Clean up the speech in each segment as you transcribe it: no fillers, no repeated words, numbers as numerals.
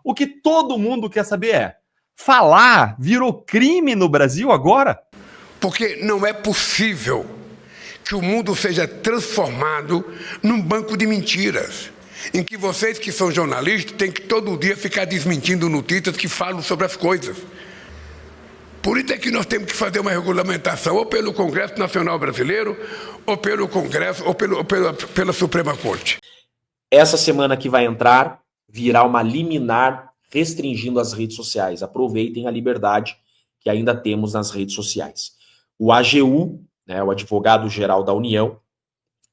O que todo mundo quer saber é: falar virou crime no Brasil agora? Porque não é possível que o mundo seja transformado num banco de mentiras, em que vocês que são jornalistas têm que todo dia ficar desmentindo notícias que falam sobre as coisas. Por isso é que nós temos que fazer uma regulamentação ou pelo Congresso Nacional Brasileiro, ou pelo Congresso, ou pela Suprema Corte. Essa semana que vai entrar, virá uma liminar restringindo as redes sociais. Aproveitem a liberdade que ainda temos nas redes sociais. O AGU, né, o Advogado-Geral da União,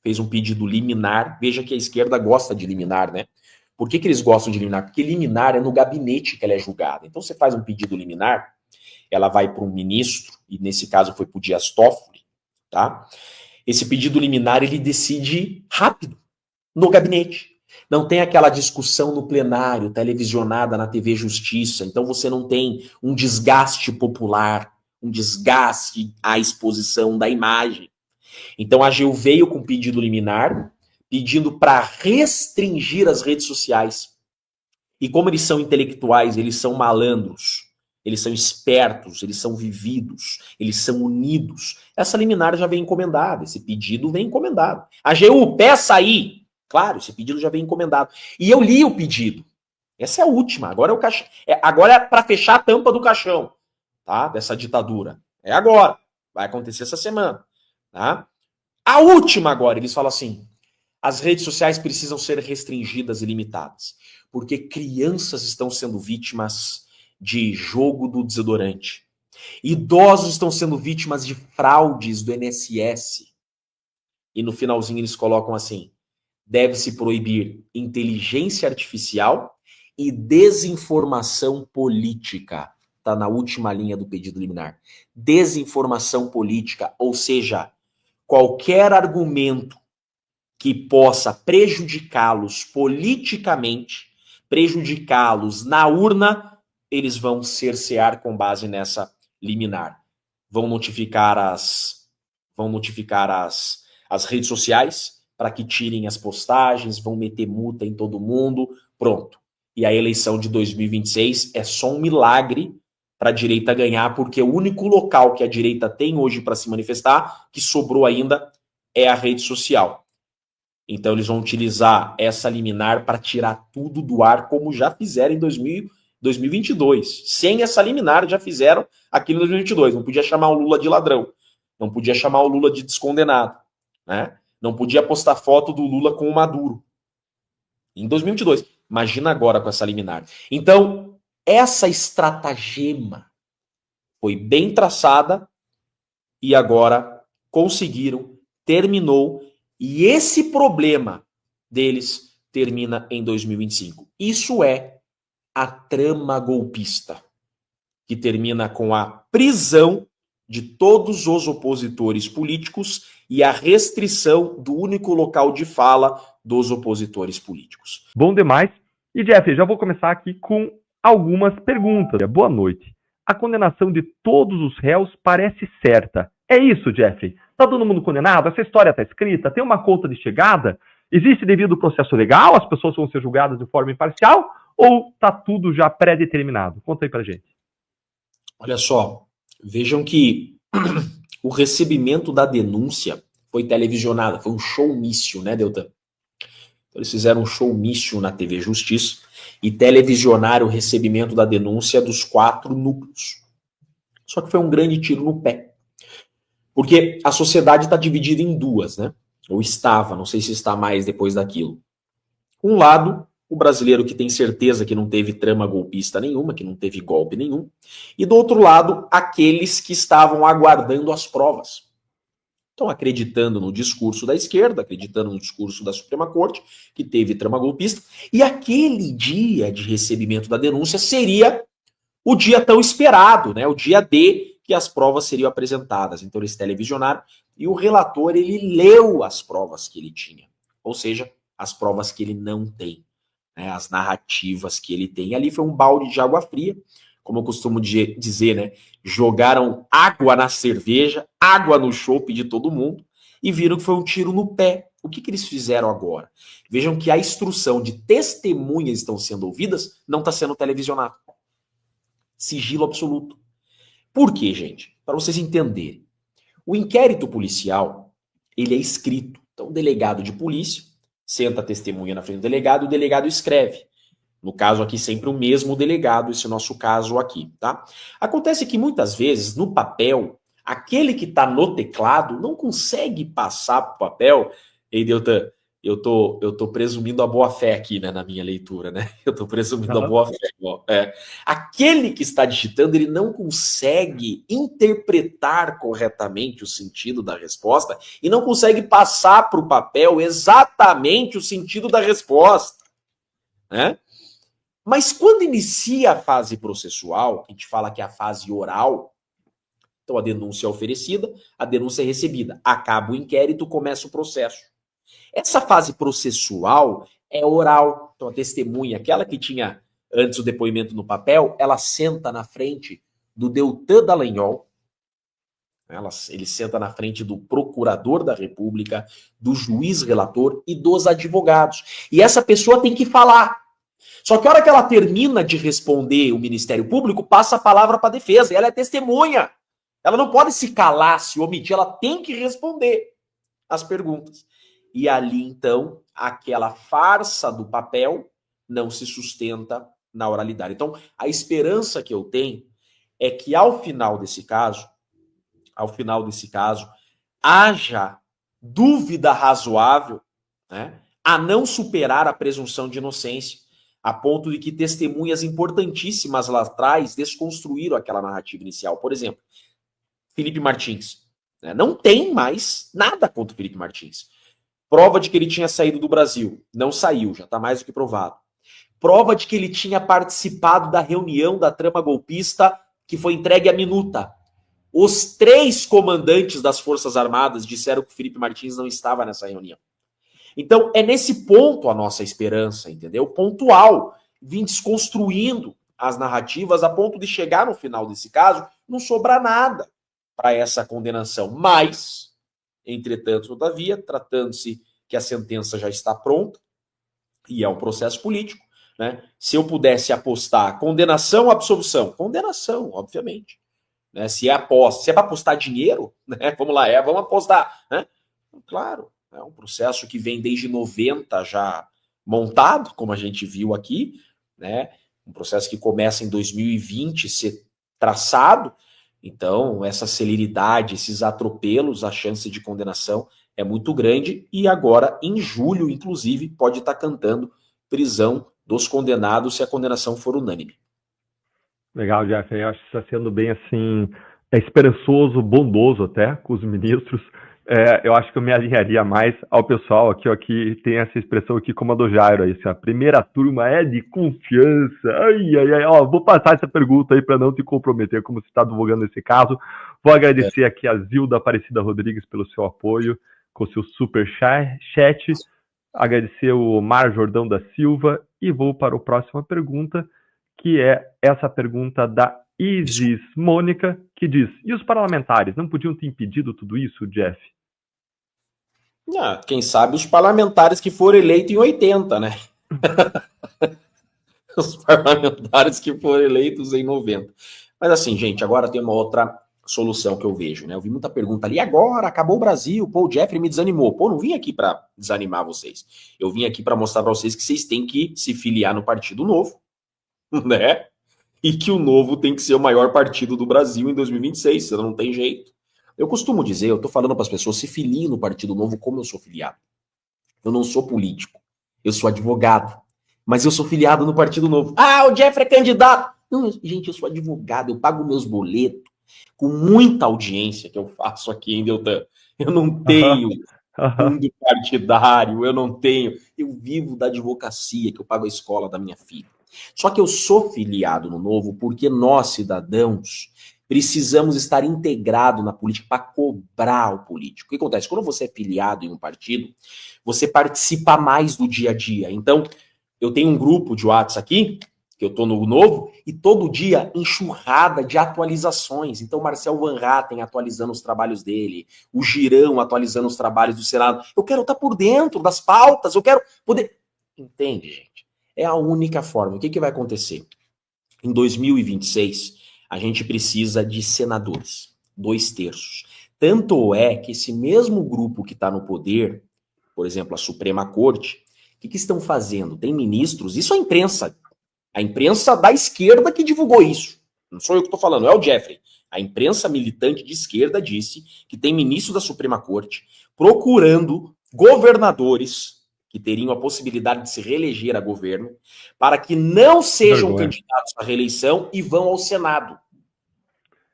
fez um pedido liminar. Veja que a esquerda gosta de liminar, né? Por que eles gostam de liminar? Porque liminar é no gabinete que ela é julgada. Então você faz um pedido liminar, ela vai para um ministro, e nesse caso foi para o Dias Toffoli, tá? Esse pedido liminar, ele decide rápido, no gabinete. Não tem aquela discussão no plenário, televisionada na TV Justiça, então você não tem um desgaste popular, um desgaste à exposição da imagem. Então a AGU veio com pedido liminar, pedindo para restringir as redes sociais. E como eles são intelectuais, eles são malandros, eles são espertos, eles são vividos, eles são unidos. Essa liminar já vem encomendada, esse pedido vem encomendado. AGU, peça aí! Claro, esse pedido já vem encomendado. E eu li o pedido. Essa é a última. Agora é o caixão. Agora é para fechar a tampa do caixão, tá? Dessa ditadura. É agora. Vai acontecer essa semana, tá? A última agora, eles falam assim: as redes sociais precisam ser restringidas e limitadas, porque crianças estão sendo vítimas de jogo do desodorante. Idosos estão sendo vítimas de fraudes do INSS. E no finalzinho eles colocam assim: deve-se proibir inteligência artificial e desinformação política. Está na última linha do pedido liminar. Desinformação política, ou seja, qualquer argumento que possa prejudicá-los politicamente, prejudicá-los na urna, eles vão cercear com base nessa liminar. Vão notificar as redes sociais para que tirem as postagens, vão meter multa em todo mundo, pronto. E a eleição de 2026 é só um milagre para a direita ganhar, porque o único local que a direita tem hoje para se manifestar, que sobrou ainda, é a rede social. Então eles vão utilizar essa liminar para tirar tudo do ar, como já fizeram em 2022. Sem essa liminar, já fizeram aquilo em 2022. Não podia chamar o Lula de ladrão, não podia chamar o Lula de descondenado, né? Não podia postar foto do Lula com o Maduro. Em 2022. Imagina agora com essa liminar. Então, essa estratagema foi bem traçada e agora conseguiram, terminou, e esse problema deles termina em 2025. Isso é a trama golpista, que termina com a prisão de todos os opositores políticos e a restrição do único local de fala dos opositores políticos. Bom demais. E, Jeff, já vou começar aqui com algumas perguntas. Boa noite. A condenação de todos os réus parece certa. É isso, Jeff? Está todo mundo condenado? Essa história está escrita? Tem uma conta de chegada? Existe devido processo legal? As pessoas vão ser julgadas de forma imparcial? Ou está tudo já pré-determinado? Conta aí pra gente. Olha só, vejam que o recebimento da denúncia foi televisionado, foi um showmício, né, Deltan? Então, eles fizeram um showmício na TV Justiça e televisionaram o recebimento da denúncia dos 4 núcleos. Só que foi um grande tiro no pé. Porque a sociedade está dividida em duas, né? Ou estava, não sei se está mais depois daquilo. Um lado, o brasileiro que tem certeza que não teve trama golpista nenhuma, que não teve golpe nenhum. E do outro lado, aqueles que estavam aguardando as provas. Estão acreditando no discurso da esquerda, acreditando no discurso da Suprema Corte, que teve trama golpista. E aquele dia de recebimento da denúncia seria o dia tão esperado, né? O dia D que as provas seriam apresentadas. Então eles televisionaram e o relator, ele leu as provas que ele tinha. Ou seja, as provas que ele não tem, né? As narrativas que ele tem. E ali foi um balde de água fria, como eu costumo dizer, né? Jogaram água na cerveja, água no chopp de todo mundo e viram que foi um tiro no pé. O que eles fizeram agora? Vejam que a instrução de testemunhas estão sendo ouvidas não está sendo televisionado. Sigilo absoluto. Por quê, gente? Para vocês entenderem. O inquérito policial, ele é escrito. Então, o delegado de polícia senta a testemunha na frente do delegado e o delegado escreve. No caso aqui, sempre o mesmo delegado, esse nosso caso aqui, tá? Acontece que muitas vezes, no papel, aquele que está no teclado não consegue passar para o papel. Ei, Deltan, eu tô presumindo a boa-fé aqui, né, na minha leitura, né? Eu tô presumindo a boa-fé. Aquele que está digitando, ele não consegue interpretar corretamente o sentido da resposta e não consegue passar para o papel exatamente o sentido da resposta, né? Mas quando inicia a fase processual, a gente fala que é a fase oral, então a denúncia é oferecida, a denúncia é recebida, acaba o inquérito, começa o processo. Essa fase processual é oral, então a testemunha, aquela que tinha antes o depoimento no papel, ela senta na frente do Deltan Dallagnol, ele senta na frente do procurador da República, do juiz relator e dos advogados. E essa pessoa tem que falar. Só que a hora que ela termina de responder o Ministério Público, passa a palavra para a defesa. E ela é testemunha. Ela não pode se calar, se omitir. Ela tem que responder as perguntas. E ali, então, aquela farsa do papel não se sustenta na oralidade. Então, a esperança que eu tenho é que ao final desse caso, haja dúvida razoável, né, a não superar a presunção de inocência, a ponto de que testemunhas importantíssimas lá atrás desconstruíram aquela narrativa inicial. Por exemplo, Felipe Martins. Né? Não tem mais nada contra o Felipe Martins. Prova de que ele tinha saído do Brasil. Não saiu, já está mais do que provado. Prova de que ele tinha participado da reunião da trama golpista que foi entregue à minuta. Os 3 comandantes das Forças Armadas disseram que o Felipe Martins não estava nessa reunião. Então, é nesse ponto a nossa esperança, entendeu? Pontual, vim desconstruindo as narrativas a ponto de chegar no final desse caso, não sobrar nada para essa condenação. Mas, entretanto, todavia, tratando-se que a sentença já está pronta, e é um processo político, né? Se eu pudesse apostar condenação ou absolvição? Condenação, obviamente. Né? Se é para apostar dinheiro, né? Vamos lá, vamos apostar. Né? Claro. É um processo que vem desde 90 já montado, como a gente viu aqui, né? Um processo que começa em 2020 ser traçado. Então, essa celeridade, esses atropelos, a chance de condenação é muito grande. E agora, em julho, inclusive, pode estar cantando prisão dos condenados se a condenação for unânime. Legal, Jeff. Eu acho que está sendo bem assim, esperançoso, bondoso até com os ministros. Eu acho que eu me alinharia mais ao pessoal aqui, ó, que tem essa expressão aqui como a do Jairo, aí, assim, a primeira turma é de confiança. Ó, vou passar essa pergunta aí para não te comprometer, como você está advogando nesse caso. Vou agradecer aqui a Zilda Aparecida Rodrigues pelo seu apoio, com o seu super chat, agradecer o Mar Jordão da Silva e vou para a próxima pergunta, que é essa pergunta da Isis Mônica, que diz: e os parlamentares não podiam ter impedido tudo isso, Jeff? Quem sabe os parlamentares que foram eleitos em 80, né? Os parlamentares que foram eleitos em 90. Mas assim, gente, agora tem uma outra solução que eu vejo, né? Eu vi muita pergunta ali, agora acabou o Brasil, pô, o Jeffrey me desanimou. Pô, não vim aqui para desanimar vocês. Eu vim aqui para mostrar para vocês que vocês têm que se filiar no Partido Novo, né? E que o Novo tem que ser o maior partido do Brasil em 2026, senão não tem jeito. Eu costumo dizer, eu tô falando para as pessoas, se filiem no Partido Novo como eu sou filiado. Eu não sou político, eu sou advogado, mas eu sou filiado no Partido Novo. Ah, o Jeffrey é candidato. Não, gente, eu sou advogado, eu pago meus boletos com muita audiência que eu faço aqui em Deltan. Eu não tenho fundo partidário, eu não tenho. Eu vivo da advocacia, que eu pago a escola da minha filha. Só que eu sou filiado no Novo porque nós, cidadãos, precisamos estar integrados na política para cobrar o político. O que acontece? Quando você é filiado em um partido, você participa mais do dia a dia. Então, eu tenho um grupo de WhatsApp aqui, que eu estou no Novo, e todo dia enxurrada de atualizações. Então, Marcel Van Hatten atualizando os trabalhos dele, o Girão atualizando os trabalhos do Senado. Eu quero estar por dentro das pautas, eu quero poder... Entende, gente? É a única forma. O que vai acontecer? Em 2026, a gente precisa de senadores, 2/3. Tanto é que esse mesmo grupo que está no poder, por exemplo, a Suprema Corte, o que estão fazendo? Tem ministros, isso é a imprensa da esquerda que divulgou isso. Não sou eu que estou falando, não é o Jeffrey. A imprensa militante de esquerda disse que tem ministros da Suprema Corte procurando governadores que teriam a possibilidade de se reeleger a governo para que não sejam candidatos à reeleição e vão ao Senado.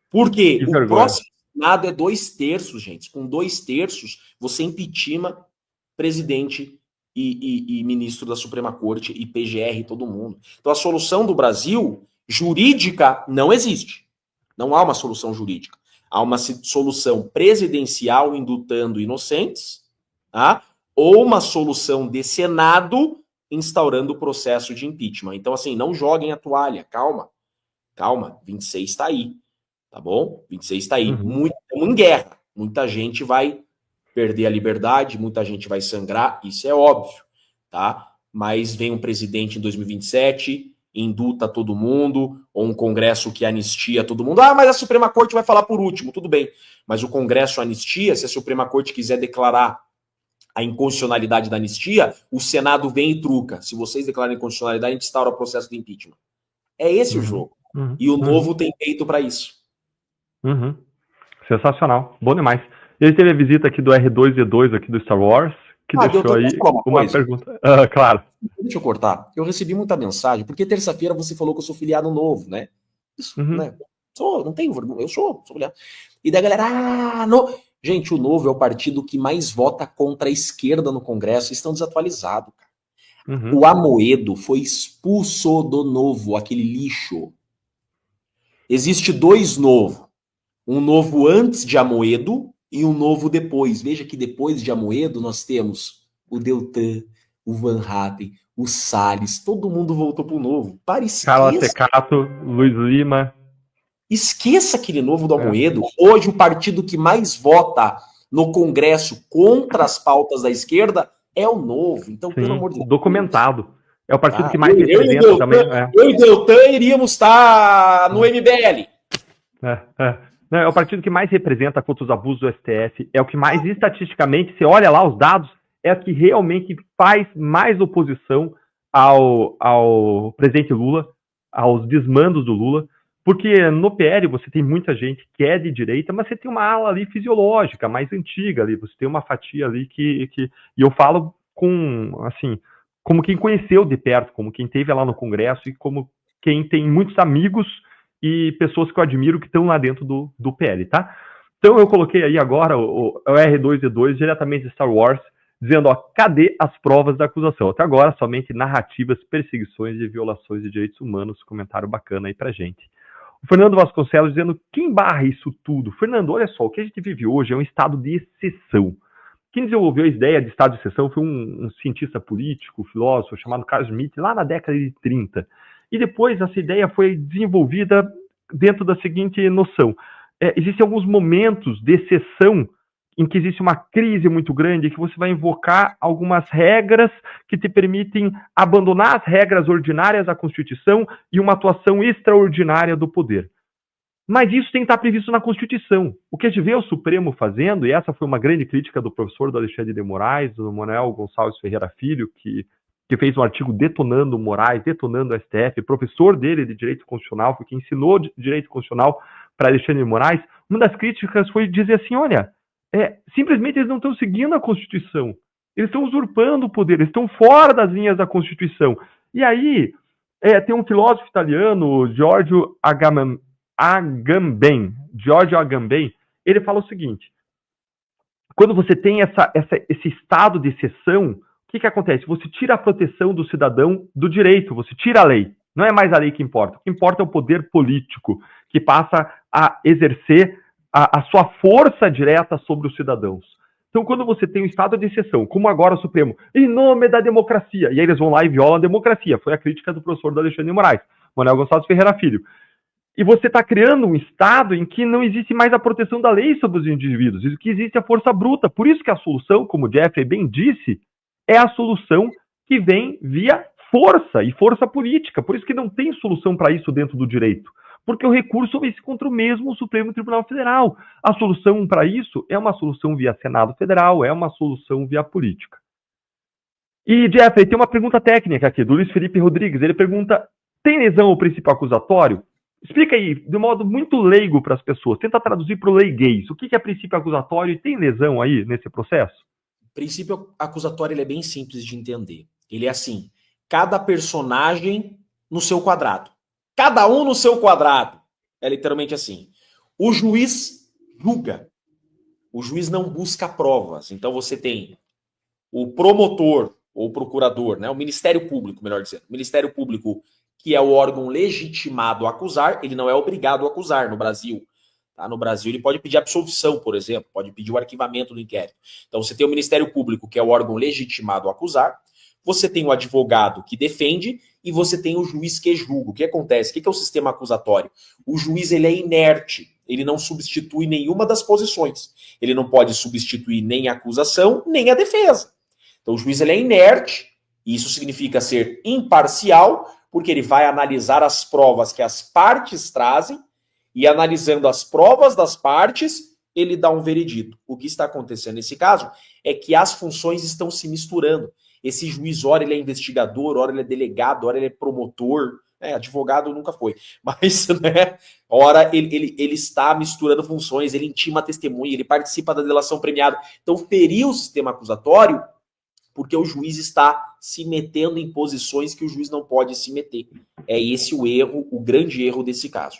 Porque o próximo Senado é 2/3, gente. Com 2/3, você impeachment presidente e ministro da Suprema Corte e PGR, todo mundo. Então a solução do Brasil, jurídica, não existe. Não há uma solução jurídica. Há uma solução presidencial indultando inocentes, tá? Ou uma solução de Senado instaurando o processo de impeachment. Então, assim, não joguem a toalha. Calma. Calma. 26 está aí. Tá bom? 26 está aí. Estamos em guerra. Muita gente vai perder a liberdade, muita gente vai sangrar, isso é óbvio, tá? Mas vem um presidente em 2027, indulta todo mundo, ou um Congresso que anistia todo mundo. Ah, mas a Suprema Corte vai falar por último, tudo bem. Mas o Congresso anistia, se a Suprema Corte quiser declarar a inconstitucionalidade da anistia, o Senado vem e truca. Se vocês declararem inconstitucionalidade, a gente instaura o processo de impeachment. É esse o jogo. E o Novo tem peito para isso. Sensacional. Bom demais. Ele teve a visita aqui do R2-D2 aqui do Star Wars, que deixou aí uma pergunta. Claro. Deixa eu cortar. Eu recebi muita mensagem, porque terça-feira você falou que eu sou filiado novo, né? Isso, né? Não tenho vergonha, eu sou filiado. E da galera, gente, o Novo é o partido que mais vota contra a esquerda no Congresso, estão desatualizados, cara. O Amoedo foi expulso do Novo, aquele lixo. Existe 2 Novo. Um Novo antes de Amoedo e um Novo depois. Veja que depois de Amoedo nós temos o Deltan, o Van Hatten, o Salles, todo mundo voltou pro Novo. Carla Secato, Luiz Lima. Esqueça aquele Novo do Amoedo. Hoje o partido que mais vota no Congresso contra as pautas da esquerda é o Novo. Então, pelo amor de Deus. Documentado. É o partido que mais representa também. Eu e Deltan iríamos estar no MBL. É o partido que mais representa contra os abusos do STF, é o que mais, estatisticamente, você olha lá os dados, é o que realmente faz mais oposição ao presidente Lula, aos desmandos do Lula, porque no PL você tem muita gente que é de direita, mas você tem uma ala ali fisiológica, mais antiga ali, você tem uma fatia ali e eu falo como quem conheceu de perto, como quem esteve lá no Congresso e como quem tem muitos amigos e pessoas que eu admiro que estão lá dentro do PL, tá? Então eu coloquei aí agora o R2-D2 diretamente de Star Wars, dizendo, cadê as provas da acusação? Até agora, somente narrativas, perseguições e violações de direitos humanos. Comentário bacana aí pra gente. O Fernando Vasconcelos dizendo, quem barra isso tudo? Fernando, olha só, o que a gente vive hoje é um estado de exceção. Quem desenvolveu a ideia de estado de exceção foi um cientista político, filósofo, chamado Carl Schmitt, lá na década de 30. E depois essa ideia foi desenvolvida dentro da seguinte noção. Existem alguns momentos de exceção em que existe uma crise muito grande, que você vai invocar algumas regras que te permitem abandonar as regras ordinárias da Constituição e uma atuação extraordinária do poder. Mas isso tem que estar previsto na Constituição. O que a gente vê o Supremo fazendo, e essa foi uma grande crítica do professor do Alexandre de Moraes, do Manuel Gonçalves Ferreira Filho, que fez um artigo detonando o Moraes, detonando o STF, professor dele de Direito Constitucional, foi quem ensinou Direito Constitucional para Alexandre de Moraes. Uma das críticas foi dizer assim, olha, simplesmente eles não estão seguindo a Constituição, eles estão usurpando o poder, eles estão fora das linhas da Constituição. E aí, tem um filósofo italiano, Giorgio Agamben, ele fala o seguinte, quando você tem esse estado de exceção, o que acontece? Você tira a proteção do cidadão do direito, você tira a lei. Não é mais a lei que importa. O que importa é o poder político, que passa a exercer a sua força direta sobre os cidadãos. Então, quando você tem um estado de exceção, como agora o Supremo, em nome da democracia, e aí eles vão lá e violam a democracia, foi a crítica do professor do Alexandre de Moraes. Manuel Gonçalves Ferreira Filho. E você está criando um Estado em que não existe mais a proteção da lei sobre os indivíduos, e que existe a força bruta. Por isso que a solução, como o Jeffrey bem disse, é a solução que vem via força e força política. Por isso que não tem solução para isso dentro do direito. Porque o recurso vem contra o mesmo Supremo Tribunal Federal. A solução para isso é uma solução via Senado Federal, é uma solução via política. E, Jeffrey, tem uma pergunta técnica aqui, do Luiz Felipe Rodrigues. Ele pergunta, tem lesão ao princípio acusatório? Explica aí, de um modo muito leigo para as pessoas. Tenta traduzir para o leiguês. O que é princípio acusatório e tem lesão aí nesse processo? O princípio acusatório ele é bem simples de entender. Ele é assim, cada personagem no seu quadrado. Cada um no seu quadrado. É literalmente assim. O juiz julga. O juiz não busca provas. Então você tem o promotor ou procurador, né? O Ministério Público, melhor dizendo. O Ministério Público, que é o órgão legitimado a acusar, ele não é obrigado a acusar no Brasil. Tá? No Brasil, ele pode pedir absolvição, por exemplo, pode pedir o arquivamento do inquérito. Então, você tem o Ministério Público, que é o órgão legitimado a acusar, você tem o advogado que defende e você tem o juiz que julga. O que acontece? O que é o sistema acusatório? O juiz ele é inerte, ele não substitui nenhuma das posições. Ele não pode substituir nem a acusação, nem a defesa. Então, o juiz ele é inerte, e isso significa ser imparcial, porque ele vai analisar as provas que as partes trazem, e analisando as provas das partes, ele dá um veredito. O que está acontecendo nesse caso é que as funções estão se misturando. Esse juiz, ora ele é investigador, ora ele é delegado, ora ele é promotor, advogado nunca foi, mas, né, ora ele está misturando funções, ele intima a testemunha, ele participa da delação premiada. Então, ferir o sistema acusatório porque o juiz está se metendo em posições que o juiz não pode se meter. É esse o erro, o grande erro desse caso.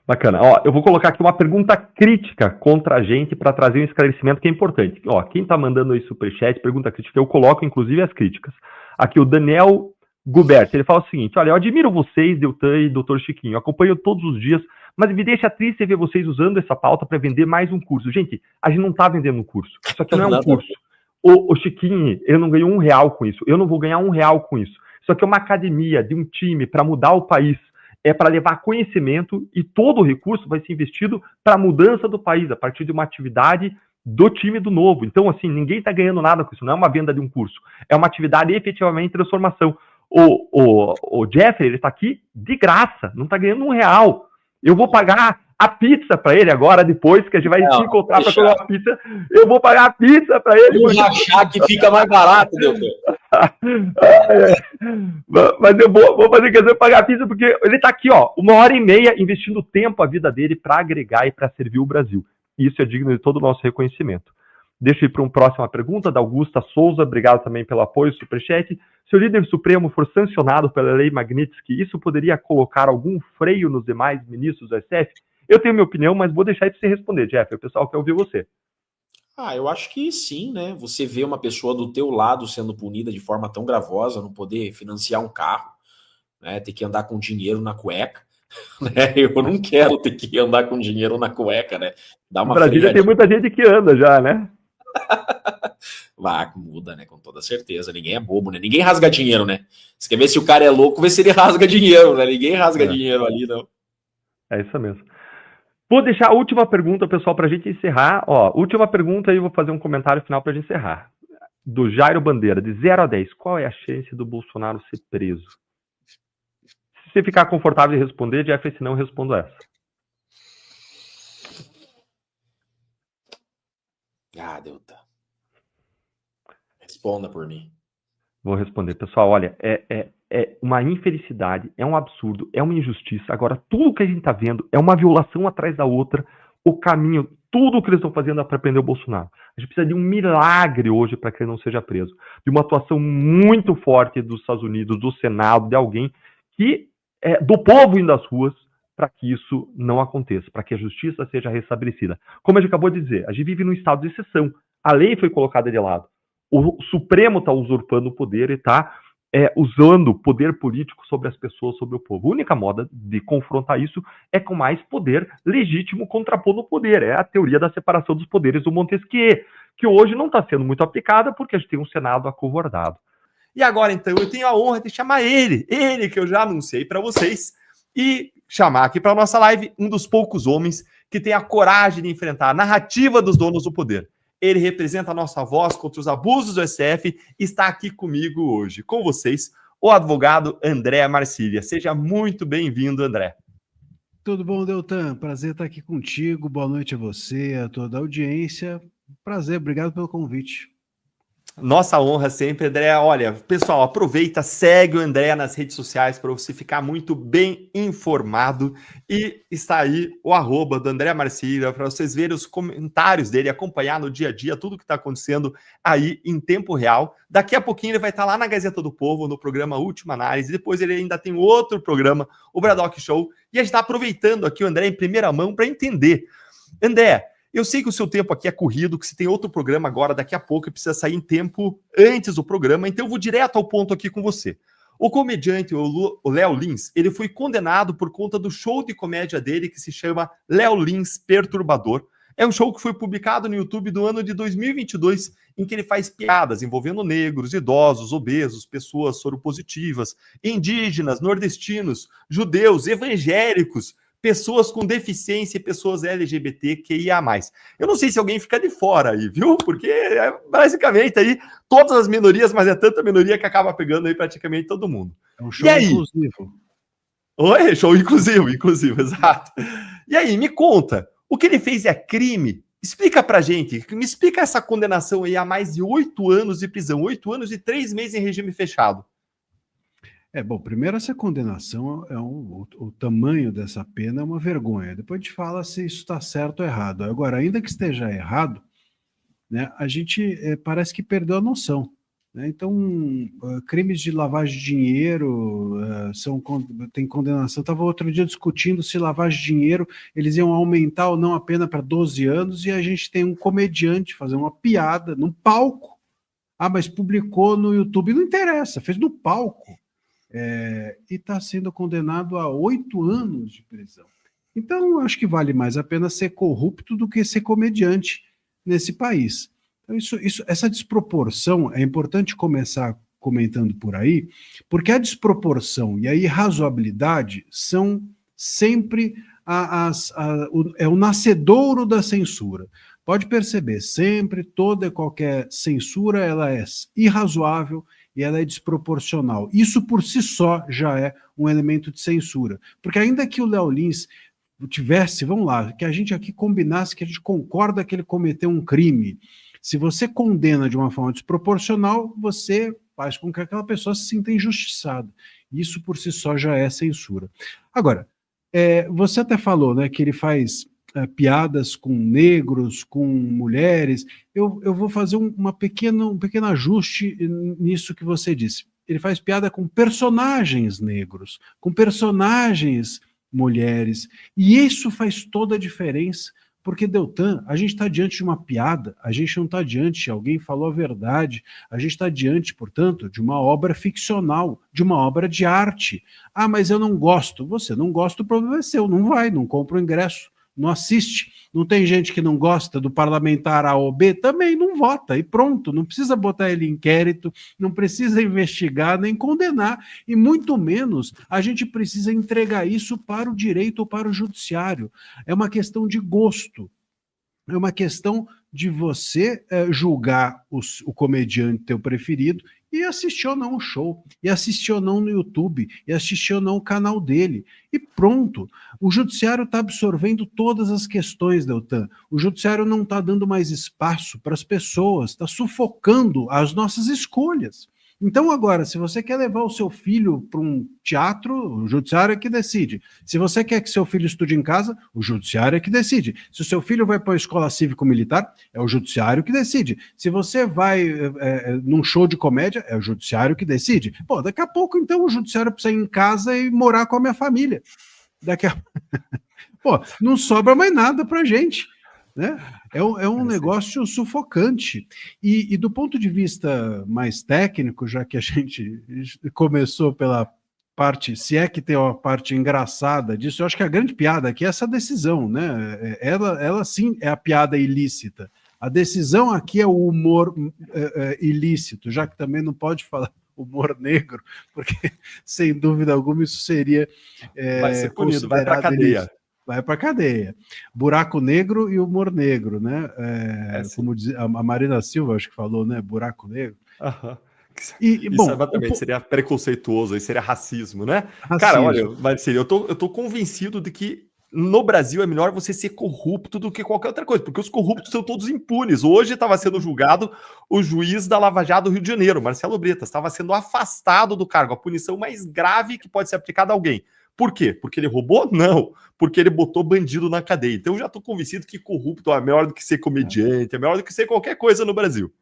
Bacana. Ó, eu vou colocar aqui uma pergunta crítica contra a gente para trazer um esclarecimento que é importante. Ó, quem está mandando aí superchat, pergunta crítica, eu coloco inclusive as críticas. Aqui o Daniel Gubert, ele fala o seguinte, olha, eu admiro vocês, Deltan e Dr. Chiquinho, acompanho todos os dias, mas me deixa triste ver vocês usando essa pauta para vender mais um curso. Gente, a gente não está vendendo um curso, isso aqui não é um curso. O Chiquinho, ele não ganhou R$1 com isso. Eu não vou ganhar R$1 com isso. Isso aqui é uma academia de um time para mudar o país. É para levar conhecimento e todo o recurso vai ser investido para a mudança do país, a partir de uma atividade do time do Novo. Então, assim, ninguém está ganhando nada com isso. Não é uma venda de um curso. É uma atividade efetivamente de transformação. O Jeffrey, ele está aqui de graça. Não está ganhando R$1. Eu vou pagar a pizza para ele agora, depois que a gente vai se encontrar para comer uma pizza, eu vou pagar a pizza para ele. Vamos achar que fica mais barato, Deltan. Mas eu vou fazer questão de pagar a pizza, porque ele está aqui, ó, 1h30 investindo tempo, a vida dele, para agregar e para servir o Brasil. E isso é digno de todo o nosso reconhecimento. Deixa eu ir para uma próxima pergunta, da Augusta Souza, obrigado também pelo apoio, superchat. Se o líder supremo for sancionado pela lei Magnitsky, isso poderia colocar algum freio nos demais ministros do STF? Eu tenho minha opinião, mas vou deixar aí para você responder, Jeff. O pessoal quer ouvir você. Eu acho que sim, né? Você vê uma pessoa do teu lado sendo punida de forma tão gravosa, não poder financiar um carro, né? Ter que andar com dinheiro na cueca, né? Eu não quero ter que andar com dinheiro na cueca, né? Dá uma Brasília tem muita gente que anda já, né? Muda, né? Com toda certeza. Ninguém é bobo, né? Ninguém rasga dinheiro, né? Você quer ver se o cara é louco, vê se ele rasga dinheiro, né? Ninguém rasga dinheiro ali, não. É isso mesmo. Vou deixar a última pergunta, pessoal, para a gente encerrar. Ó, última pergunta e vou fazer um comentário final para a gente encerrar. Do Jairo Bandeira, de 0 a 10, qual é a chance do Bolsonaro ser preso? Se você ficar confortável de responder, Jeffrey, se não, eu respondo essa. Deltan. Responda por mim. Vou responder. Pessoal, olha, é uma infelicidade, é um absurdo, é uma injustiça. Agora, tudo que a gente está vendo é uma violação atrás da outra. O caminho, tudo o que eles estão fazendo é para prender o Bolsonaro. A gente precisa de um milagre hoje para que ele não seja preso. De uma atuação muito forte dos Estados Unidos, do Senado, de alguém que do povo indo às ruas para que isso não aconteça, para que a justiça seja restabelecida. Como a gente acabou de dizer, a gente vive num estado de exceção. A lei foi colocada de lado. O Supremo está usurpando o poder e está usando o poder político sobre as pessoas, sobre o povo. A única moda de confrontar isso é com mais poder legítimo contrapondo o poder. É a teoria da separação dos poderes do Montesquieu, que hoje não está sendo muito aplicada porque a gente tem um Senado acovardado. E agora, então, eu tenho a honra de chamar ele que eu já anunciei para vocês, e chamar aqui para a nossa live um dos poucos homens que tem a coragem de enfrentar a narrativa dos donos do poder. Ele representa a nossa voz contra os abusos do STF e está aqui comigo hoje. Com vocês, o advogado André Marcília. Seja muito bem-vindo, André. Tudo bom, Deltan? Prazer estar aqui contigo. Boa noite a você, a toda a audiência. Prazer, obrigado pelo convite. Nossa honra sempre, André. Olha, pessoal, aproveita, segue o André nas redes sociais para você ficar muito bem informado. E está aí o @ do André Marcília para vocês verem os comentários dele, acompanhar no dia a dia tudo que está acontecendo aí em tempo real. Daqui a pouquinho ele vai estar lá na Gazeta do Povo, no programa Última Análise. Depois ele ainda tem outro programa, o Bradock Show. E a gente está aproveitando aqui o André em primeira mão para entender. André, eu sei que o seu tempo aqui é corrido, que você tem outro programa agora, daqui a pouco, e precisa sair em tempo antes do programa, então eu vou direto ao ponto aqui com você. O comediante, o Léo Lins, ele foi condenado por conta do show de comédia dele, que se chama Léo Lins Perturbador. É um show que foi publicado no YouTube do ano de 2022, em que ele faz piadas envolvendo negros, idosos, obesos, pessoas soropositivas, indígenas, nordestinos, judeus, evangélicos, pessoas com deficiência e pessoas LGBTQIA+. Eu não sei se alguém fica de fora aí, viu? Porque é basicamente aí todas as minorias, mas é tanta minoria que acaba pegando aí praticamente todo mundo. É um show inclusivo. Oi, show inclusivo, exato. E aí, me conta, o que ele fez é crime? Explica pra gente, me explica essa condenação aí a mais de 8 anos de prisão, 8 anos e 3 meses em regime fechado. Bom, primeiro essa condenação, o tamanho dessa pena é uma vergonha. Depois a gente fala se isso está certo ou errado. Agora, ainda que esteja errado, né, a gente parece que perdeu a noção. Né? Então, crimes de lavagem de dinheiro tem condenação. Estava outro dia discutindo se lavagem de dinheiro eles iam aumentar ou não a pena para 12 anos, e a gente tem um comediante fazendo uma piada num palco. Mas publicou no YouTube, não interessa, fez no palco. E está sendo condenado a 8 anos de prisão. Então, acho que vale mais a pena ser corrupto do que ser comediante nesse país. Então, essa desproporção, é importante começar comentando por aí, porque a desproporção e a irrazoabilidade são sempre o nascedouro da censura. Pode perceber, sempre, toda e qualquer censura, ela é irrazoável e ela é desproporcional. Isso por si só já é um elemento de censura. Porque ainda que o Léo Lins tivesse, vamos lá, que a gente aqui combinasse que a gente concorda que ele cometeu um crime, se você condena de uma forma desproporcional, você faz com que aquela pessoa se sinta injustiçada. Isso por si só já é censura. Agora, você até falou, né, que ele faz piadas com negros, com mulheres. Eu vou fazer um pequeno ajuste nisso que você disse. Ele faz piada com personagens negros, com personagens mulheres, e isso faz toda a diferença, porque, Deltan, a gente está diante de uma piada, a gente não está diante, alguém falou a verdade, a gente está diante, portanto, de uma obra ficcional, de uma obra de arte. Mas eu não gosto. Você não gosta, o problema é seu, não compra o ingresso, não assiste. Não tem gente que não gosta do parlamentar A ou B, também não vota, e pronto, não precisa botar ele em inquérito, não precisa investigar nem condenar, e muito menos a gente precisa entregar isso para o direito ou para o judiciário. É uma questão de gosto, é uma questão de você julgar o comediante teu preferido e assistir ou não o show, e assistir ou não no YouTube, e assistir ou não o canal dele, e pronto. O judiciário está absorvendo todas as questões, Deltan. O judiciário não está dando mais espaço para as pessoas, está sufocando as nossas escolhas. Então agora, se você quer levar o seu filho para um teatro, o judiciário é que decide. Se você quer que seu filho estude em casa, o judiciário é que decide. Se o seu filho vai para a escola cívico-militar, é o judiciário que decide. Se você vai num show de comédia, é o judiciário que decide. Daqui a pouco, então, o judiciário precisa ir em casa e morar com a minha família. Não sobra mais nada para a gente, né? É um negócio sufocante. E do ponto de vista mais técnico, já que a gente começou pela parte, se é que tem uma parte engraçada disso, eu acho que a grande piada aqui é essa decisão, né? Ela sim é a piada ilícita. A decisão aqui é o humor ilícito, já que também não pode falar humor negro, porque, sem dúvida alguma, isso seria vai ser punido, vai para cadeia. Vai para cadeia. Buraco negro e humor negro, né? Como diz, a Marina Silva, acho que falou, né? Buraco negro. Aham. Bom, exatamente, seria preconceituoso, aí seria racismo, né? Racismo. Cara, olha, Marcelo, eu tô convencido de que no Brasil é melhor você ser corrupto do que qualquer outra coisa, porque os corruptos são todos impunes. Hoje estava sendo julgado o juiz da Lava Jato do Rio de Janeiro, Marcelo Bretas, estava sendo afastado do cargo, a punição mais grave que pode ser aplicada a alguém. Por quê? Porque ele roubou? Não. Porque ele botou bandido na cadeia. Então eu já estou convencido que corrupto é melhor do que ser comediante, é melhor do que ser qualquer coisa no Brasil.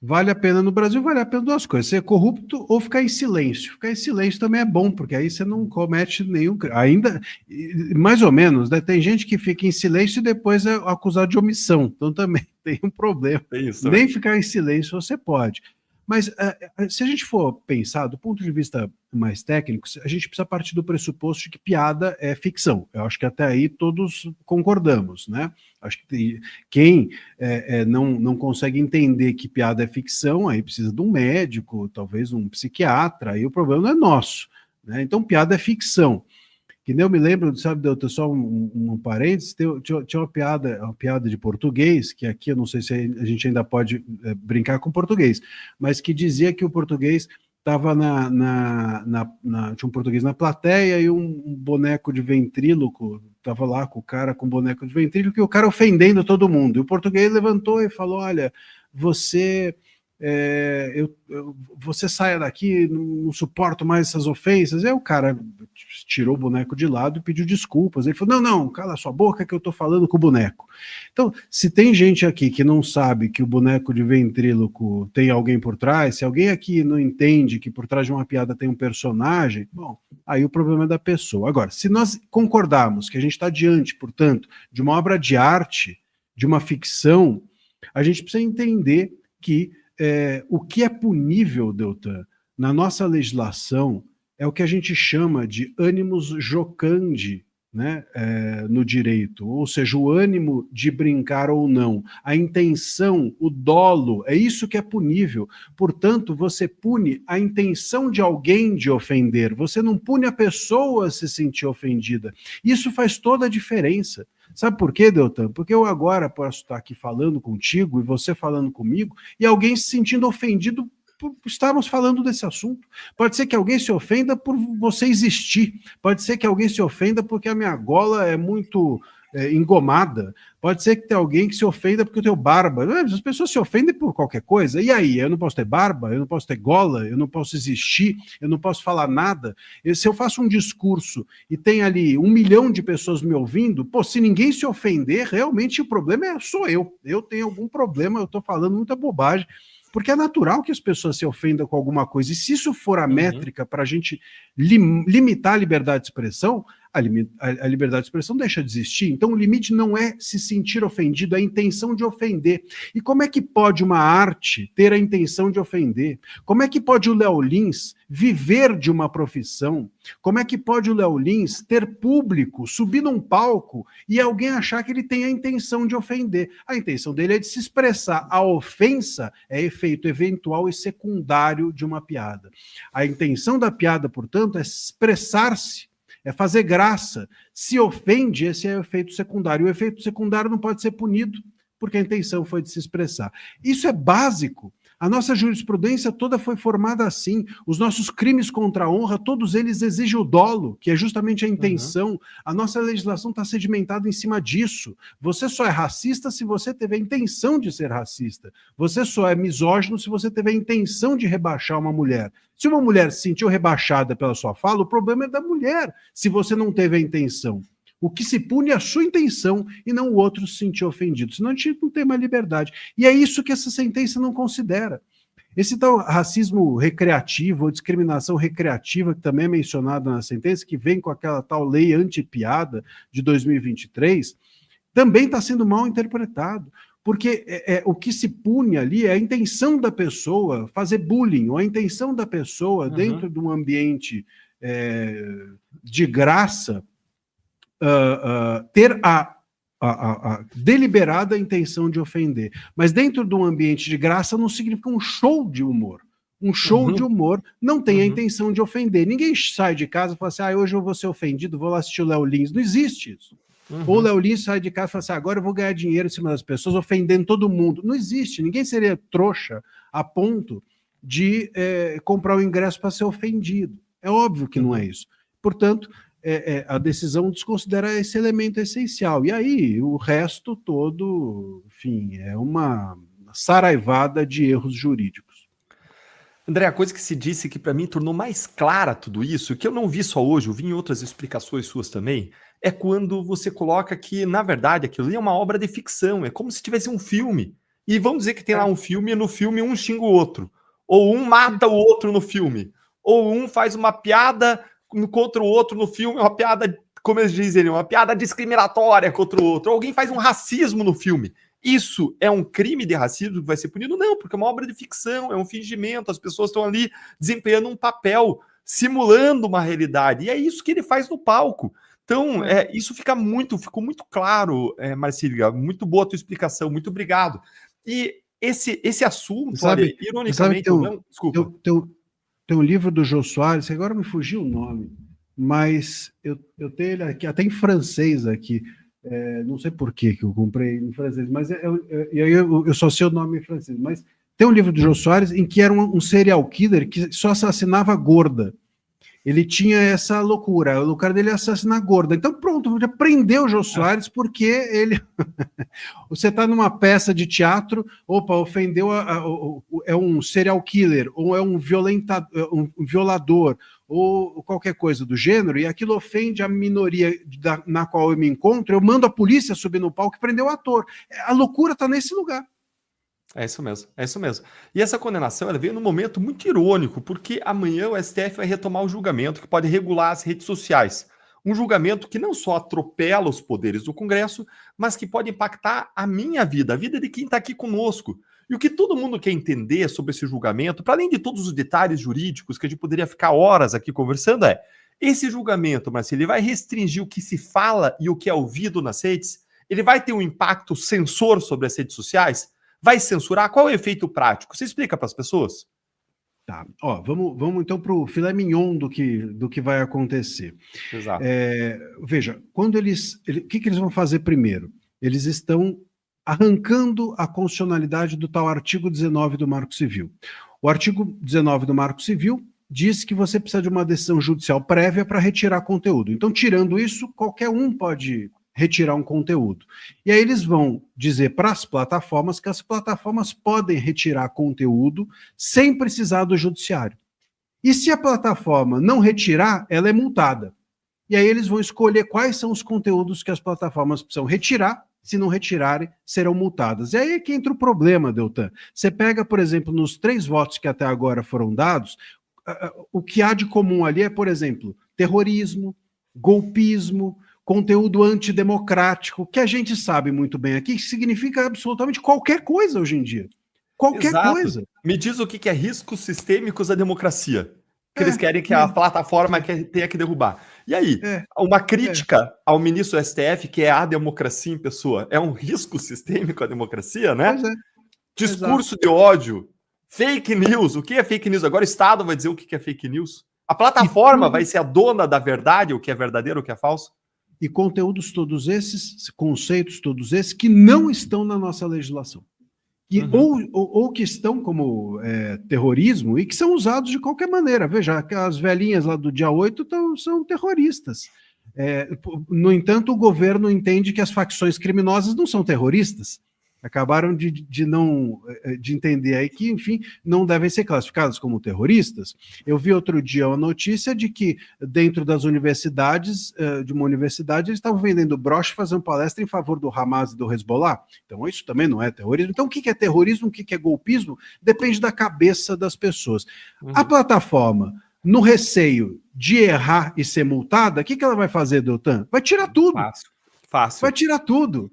Vale a pena no Brasil, vale a pena duas coisas: ser corrupto ou ficar em silêncio. Ficar em silêncio também é bom, porque aí você não comete nenhum. Ainda, mais ou menos, né? Tem gente que fica em silêncio e depois é acusado de omissão. Então também tem um problema. Tem isso, nem ficar em silêncio você pode. Mas se a gente for pensar do ponto de vista mais técnico, a gente precisa partir do pressuposto de que piada é ficção. Eu acho que até aí todos concordamos, né? Acho que quem não consegue entender que piada é ficção, aí precisa de um médico, talvez um psiquiatra, aí o problema não é nosso, né? Então piada é ficção. Que nem eu me lembro, sabe, só um parênteses, tinha uma piada de português, que aqui eu não sei se a gente ainda pode brincar com português, mas que dizia que o português estava tinha um português na plateia e um boneco de ventríloco, estava lá com o cara com boneco de ventríloco e o cara ofendendo todo mundo. E o português levantou e falou: olha, você saia daqui, não suporto mais essas ofensas. Aí o cara tirou o boneco de lado e pediu desculpas. Ele falou: não, cala sua boca que eu tô falando com o boneco. Então, se tem gente aqui que não sabe que o boneco de ventríloco tem alguém por trás, se alguém aqui não entende que por trás de uma piada tem um personagem, bom, aí o problema é da pessoa. Agora, se nós concordarmos que a gente está diante, portanto, de uma obra de arte, de uma ficção, a gente precisa entender que o que é punível, Deltan, na nossa legislação é o que a gente chama de animus jocandi, né, no direito, ou seja, o ânimo de brincar ou não, a intenção, o dolo, é isso que é punível. Portanto, você pune a intenção de alguém de ofender, você não pune a pessoa a se sentir ofendida. Isso faz toda a diferença. Sabe por quê, Deltan? Porque eu agora posso estar aqui falando contigo e você falando comigo e alguém se sentindo ofendido por estarmos falando desse assunto. Pode ser que alguém se ofenda por você existir. Pode ser que alguém se ofenda porque a minha gola é muito engomada. Pode ser que tenha alguém que se ofenda porque eu tenho barba. As pessoas se ofendem por qualquer coisa. E aí? Eu não posso ter barba? Eu não posso ter gola? Eu não posso existir? Eu não posso falar nada? Se eu faço um discurso e tem ali 1 milhão de pessoas me ouvindo, se ninguém se ofender, realmente o problema sou eu. Eu tenho algum problema, eu estou falando muita bobagem. Porque é natural que as pessoas se ofendam com alguma coisa. E se isso for a métrica para a gente limitar a liberdade de expressão, a liberdade de expressão deixa de existir. Então o limite não é se sentir ofendido, é a intenção de ofender. E como é que pode uma arte ter a intenção de ofender? Como é que pode o Léo Lins viver de uma profissão? Como é que pode o Léo Lins ter público, subir num palco e alguém achar que ele tem a intenção de ofender? A intenção dele é de se expressar. A ofensa é efeito eventual e secundário de uma piada. A intenção da piada, portanto, é expressar-se, é fazer graça. Se ofende, esse é o efeito secundário. O efeito secundário não pode ser punido, porque a intenção foi de se expressar. Isso é básico. A nossa jurisprudência toda foi formada assim. Os nossos crimes contra a honra, todos eles exigem o dolo, que é justamente a intenção. A nossa legislação está sedimentada em cima disso. Você só é racista se você teve a intenção de ser racista. Você só é misógino se você teve a intenção de rebaixar uma mulher. Se uma mulher se sentiu rebaixada pela sua fala, o problema é da mulher, se você não teve a intenção. O que se pune é a sua intenção e não o outro se sentir ofendido. Senão a gente não tem mais liberdade. E é isso que essa sentença não considera. Esse tal racismo recreativo ou discriminação recreativa, que também é mencionado na sentença, que vem com aquela tal lei anti-piada de 2023, também está sendo mal interpretado. Porque o que se pune ali é a intenção da pessoa fazer bullying, ou a intenção da pessoa, dentro de um ambiente de graça, ter a deliberada intenção de ofender. Mas dentro de um ambiente de graça não significa um show de humor. um show Uhum. de humor, não tem a Uhum. intenção de ofender. Ninguém sai de casa e fala assim, hoje eu vou ser ofendido, vou lá assistir o Léo Lins. Não existe isso. Ou o Léo Lins sai de casa e fala assim, agora eu vou ganhar dinheiro em cima das pessoas, ofendendo todo mundo. Não existe. Ninguém seria trouxa a ponto de comprar o ingresso para ser ofendido. É óbvio que não é isso. Portanto, a decisão desconsidera esse elemento essencial. E aí, o resto todo, enfim, é uma saraivada de erros jurídicos. André, a coisa que se disse que para mim tornou mais clara tudo isso, que eu não vi só hoje, eu vi em outras explicações suas também, é quando você coloca que, na verdade, aquilo ali é uma obra de ficção, é como se tivesse um filme. E vamos dizer que tem lá um filme e no filme um xinga o outro. Ou um mata o outro no filme. Ou um faz uma piada contra o outro no filme, uma piada, como eles dizem, uma piada discriminatória contra o outro. Ou alguém faz um racismo no filme. Isso é um crime de racismo que vai ser punido? Não, porque é uma obra de ficção, é um fingimento, as pessoas estão ali desempenhando um papel, simulando uma realidade, e é isso que ele faz no palco. Então, isso ficou muito claro, Marcília, muito boa a tua explicação, muito obrigado. E esse assunto, olha, ironicamente, desculpa. Tem um livro do Jô Soares, agora me fugiu o nome, mas eu tenho ele aqui, até em francês aqui, não sei por que eu comprei em francês, mas eu só sei o nome em francês, mas tem um livro do Jô Soares em que era um serial killer que só assassinava gorda. Ele tinha essa loucura, o cara dele é assassinar gorda. Então pronto, já prendeu o Jô Soares porque ele... Você está numa peça de teatro, ofendeu, é um serial killer, ou é um violador, ou qualquer coisa do gênero, e aquilo ofende a minoria na qual eu me encontro, eu mando a polícia subir no palco e prender o ator. A loucura está nesse lugar. É isso mesmo, é isso mesmo. E essa condenação ela veio num momento muito irônico, porque amanhã o STF vai retomar o julgamento que pode regular as redes sociais. Um julgamento que não só atropela os poderes do Congresso, mas que pode impactar a minha vida, a vida de quem está aqui conosco. E o que todo mundo quer entender sobre esse julgamento, para além de todos os detalhes jurídicos que a gente poderia ficar horas aqui conversando, esse julgamento, Marcelo, ele vai restringir o que se fala e o que é ouvido nas redes? Ele vai ter um impacto censor sobre as redes sociais? Vai censurar? Qual é o efeito prático? Você explica para as pessoas? Tá. Vamos então para o filé mignon do que vai acontecer. Exato. Veja, quando o que eles vão fazer primeiro? Eles estão arrancando a constitucionalidade do tal artigo 19 do Marco Civil. O artigo 19 do Marco Civil diz que você precisa de uma decisão judicial prévia para retirar conteúdo. Então, tirando isso, qualquer um pode retirar um conteúdo. E aí eles vão dizer para as plataformas que as plataformas podem retirar conteúdo sem precisar do judiciário. E se a plataforma não retirar, ela é multada. E aí eles vão escolher quais são os conteúdos que as plataformas precisam retirar. Se não retirarem, serão multadas. E aí é que entra o problema, Deltan. Você pega, por exemplo, nos 3 votos que até agora foram dados, o que há de comum ali é, por exemplo, terrorismo, golpismo, conteúdo antidemocrático, que a gente sabe muito bem aqui, que significa absolutamente qualquer coisa hoje em dia. Qualquer coisa. Me diz o que é riscos sistêmicos à democracia, que eles querem que a plataforma tenha que derrubar. E aí, uma crítica ao ministro do STF, que é a democracia em pessoa, é um risco sistêmico à democracia, né? Pois é. Discurso de ódio, fake news. O que é fake news? Agora o Estado vai dizer o que é fake news. A plataforma vai ser a dona da verdade, o que é verdadeiro, o que é falso. E conteúdos todos esses, conceitos todos esses, que não estão na nossa legislação. Ou que estão como terrorismo e que são usados de qualquer maneira. Veja, as velhinhas lá do dia 8 são terroristas. No entanto, o governo entende que as facções criminosas não são terroristas. Acabaram de entender aí que, enfim, não devem ser classificadas como terroristas. Eu vi outro dia uma notícia de que dentro das universidades, de uma universidade, eles estavam vendendo broche, fazendo palestra em favor do Hamas e do Hezbollah. Então isso também não é terrorismo. Então o que é terrorismo, o que é golpismo, depende da cabeça das pessoas. A plataforma, no receio de errar e ser multada, o que ela vai fazer, Deltan? Vai tirar tudo. Fácil. Vai tirar tudo.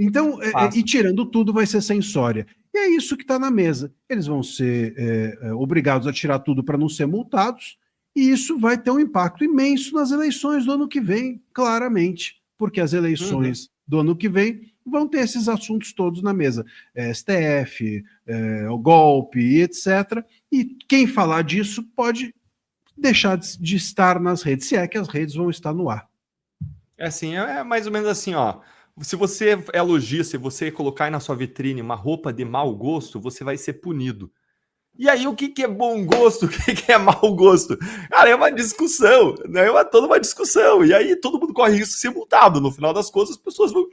Então, e tirando tudo, vai ser censória. E é isso que está na mesa. Eles vão ser obrigados a tirar tudo para não ser multados, e isso vai ter um impacto imenso nas eleições do ano que vem, claramente, porque as eleições do ano que vem vão ter esses assuntos todos na mesa. STF, o golpe, etc. E quem falar disso pode deixar de estar nas redes, se é que as redes vão estar no ar. É assim, é mais ou menos assim, ó. Se você é lojista, se você colocar aí na sua vitrine uma roupa de mau gosto, você vai ser punido. E aí, o que é bom gosto? O que é mau gosto? Cara, é uma discussão, né? Toda uma discussão. E aí, todo mundo corre risco de ser multado. No final das contas, as pessoas vão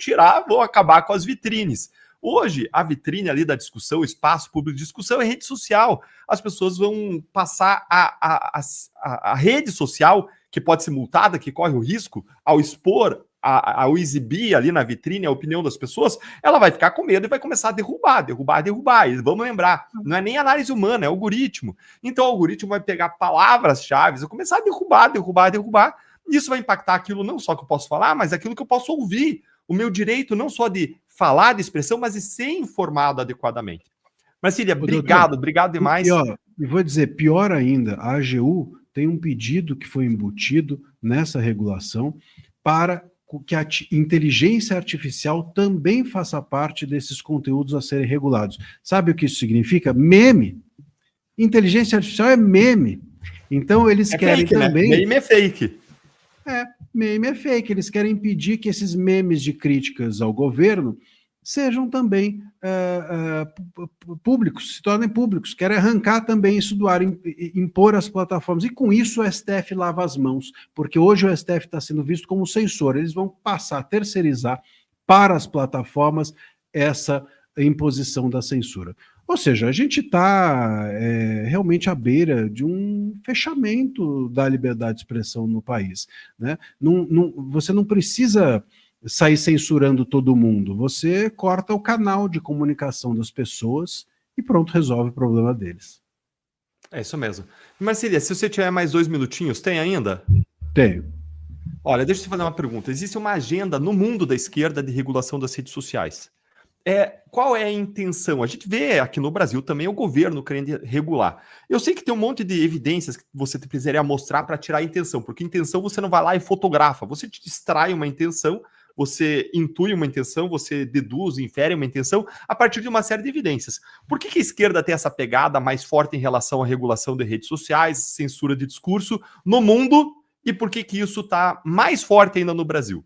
vão acabar com as vitrines. Hoje, a vitrine ali da discussão, o espaço público de discussão é rede social. As pessoas vão passar a rede social, que pode ser multada, que corre o risco, ao expor, ao exibir ali na vitrine a opinião das pessoas, ela vai ficar com medo e vai começar a derrubar. E vamos lembrar, não é nem análise humana, é algoritmo. Então o algoritmo vai pegar palavras-chave e começar a derrubar. Isso vai impactar aquilo não só que eu posso falar, mas aquilo que eu posso ouvir. O meu direito não só de falar de expressão, mas de ser informado adequadamente. Marcília, obrigado demais. E vou dizer, pior ainda, a AGU tem um pedido que foi embutido nessa regulação para que a inteligência artificial também faça parte desses conteúdos a serem regulados. Sabe o que isso significa? Meme. Inteligência artificial é meme. Então eles querem fake, também... Né? Meme é fake. Meme é fake. Eles querem impedir que esses memes de críticas ao governo sejam também públicos, se tornem públicos. Querem arrancar também isso do ar, impor as plataformas. E com isso o STF lava as mãos, porque hoje o STF está sendo visto como censor. Eles vão passar a terceirizar para as plataformas essa imposição da censura. Ou seja, a gente está realmente à beira de um fechamento da liberdade de expressão no país, né? Você não precisa sair censurando todo mundo, você corta o canal de comunicação das pessoas e pronto, resolve o problema deles. É isso mesmo. Marcília, se você tiver mais 2 minutinhos, tem ainda? Tenho. Olha, deixa eu te fazer uma pergunta. Existe uma agenda no mundo da esquerda de regulação das redes sociais. Qual é a intenção? A gente vê aqui no Brasil também o governo querendo regular. Eu sei que tem um monte de evidências que você precisaria mostrar para tirar a intenção, porque intenção você não vai lá e fotografa, você te distrai uma intenção, você intui uma intenção, você deduz, infere uma intenção a partir de uma série de evidências. Por que a esquerda tem essa pegada mais forte em relação à regulação de redes sociais, censura de discurso no mundo, e por que isso está mais forte ainda no Brasil?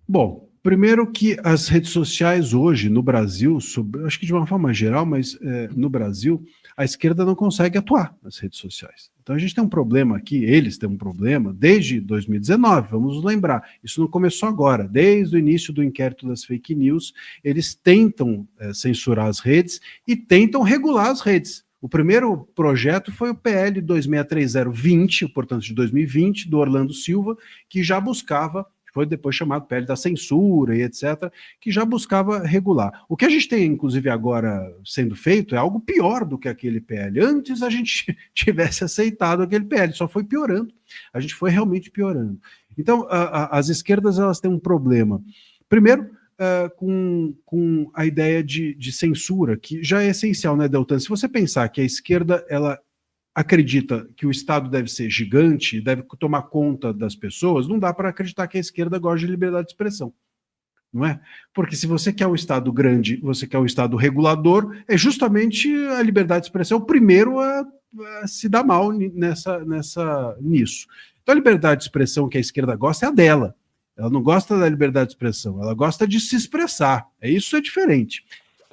Bom, primeiro que as redes sociais hoje no Brasil, acho que de uma forma geral, mas no Brasil, a esquerda não consegue atuar nas redes sociais. Então a gente tem um problema aqui, eles têm um problema desde 2019, vamos nos lembrar. Isso não começou agora, desde o início do inquérito das fake news, eles tentam censurar as redes e tentam regular as redes. O primeiro projeto foi o PL 263020, portanto de 2020, do Orlando Silva, que já buscava, foi depois chamado PL da censura e etc., que já buscava regular. O que a gente tem, inclusive, agora sendo feito é algo pior do que aquele PL. Antes a gente tivesse aceitado aquele PL, só foi piorando. A gente foi realmente piorando. Então, as esquerdas elas têm um problema. Primeiro, com a ideia de censura, que já é essencial, né, Deltan? Se você pensar que a esquerda, ela acredita que o Estado deve ser gigante, deve tomar conta das pessoas, não dá para acreditar que a esquerda gosta de liberdade de expressão, não é? Porque se você quer um Estado grande, você quer um Estado regulador, é justamente a liberdade de expressão o primeiro a se dar mal nisso. Então a liberdade de expressão que a esquerda gosta é a dela. Ela não gosta da liberdade de expressão, ela gosta de se expressar. Isso é diferente.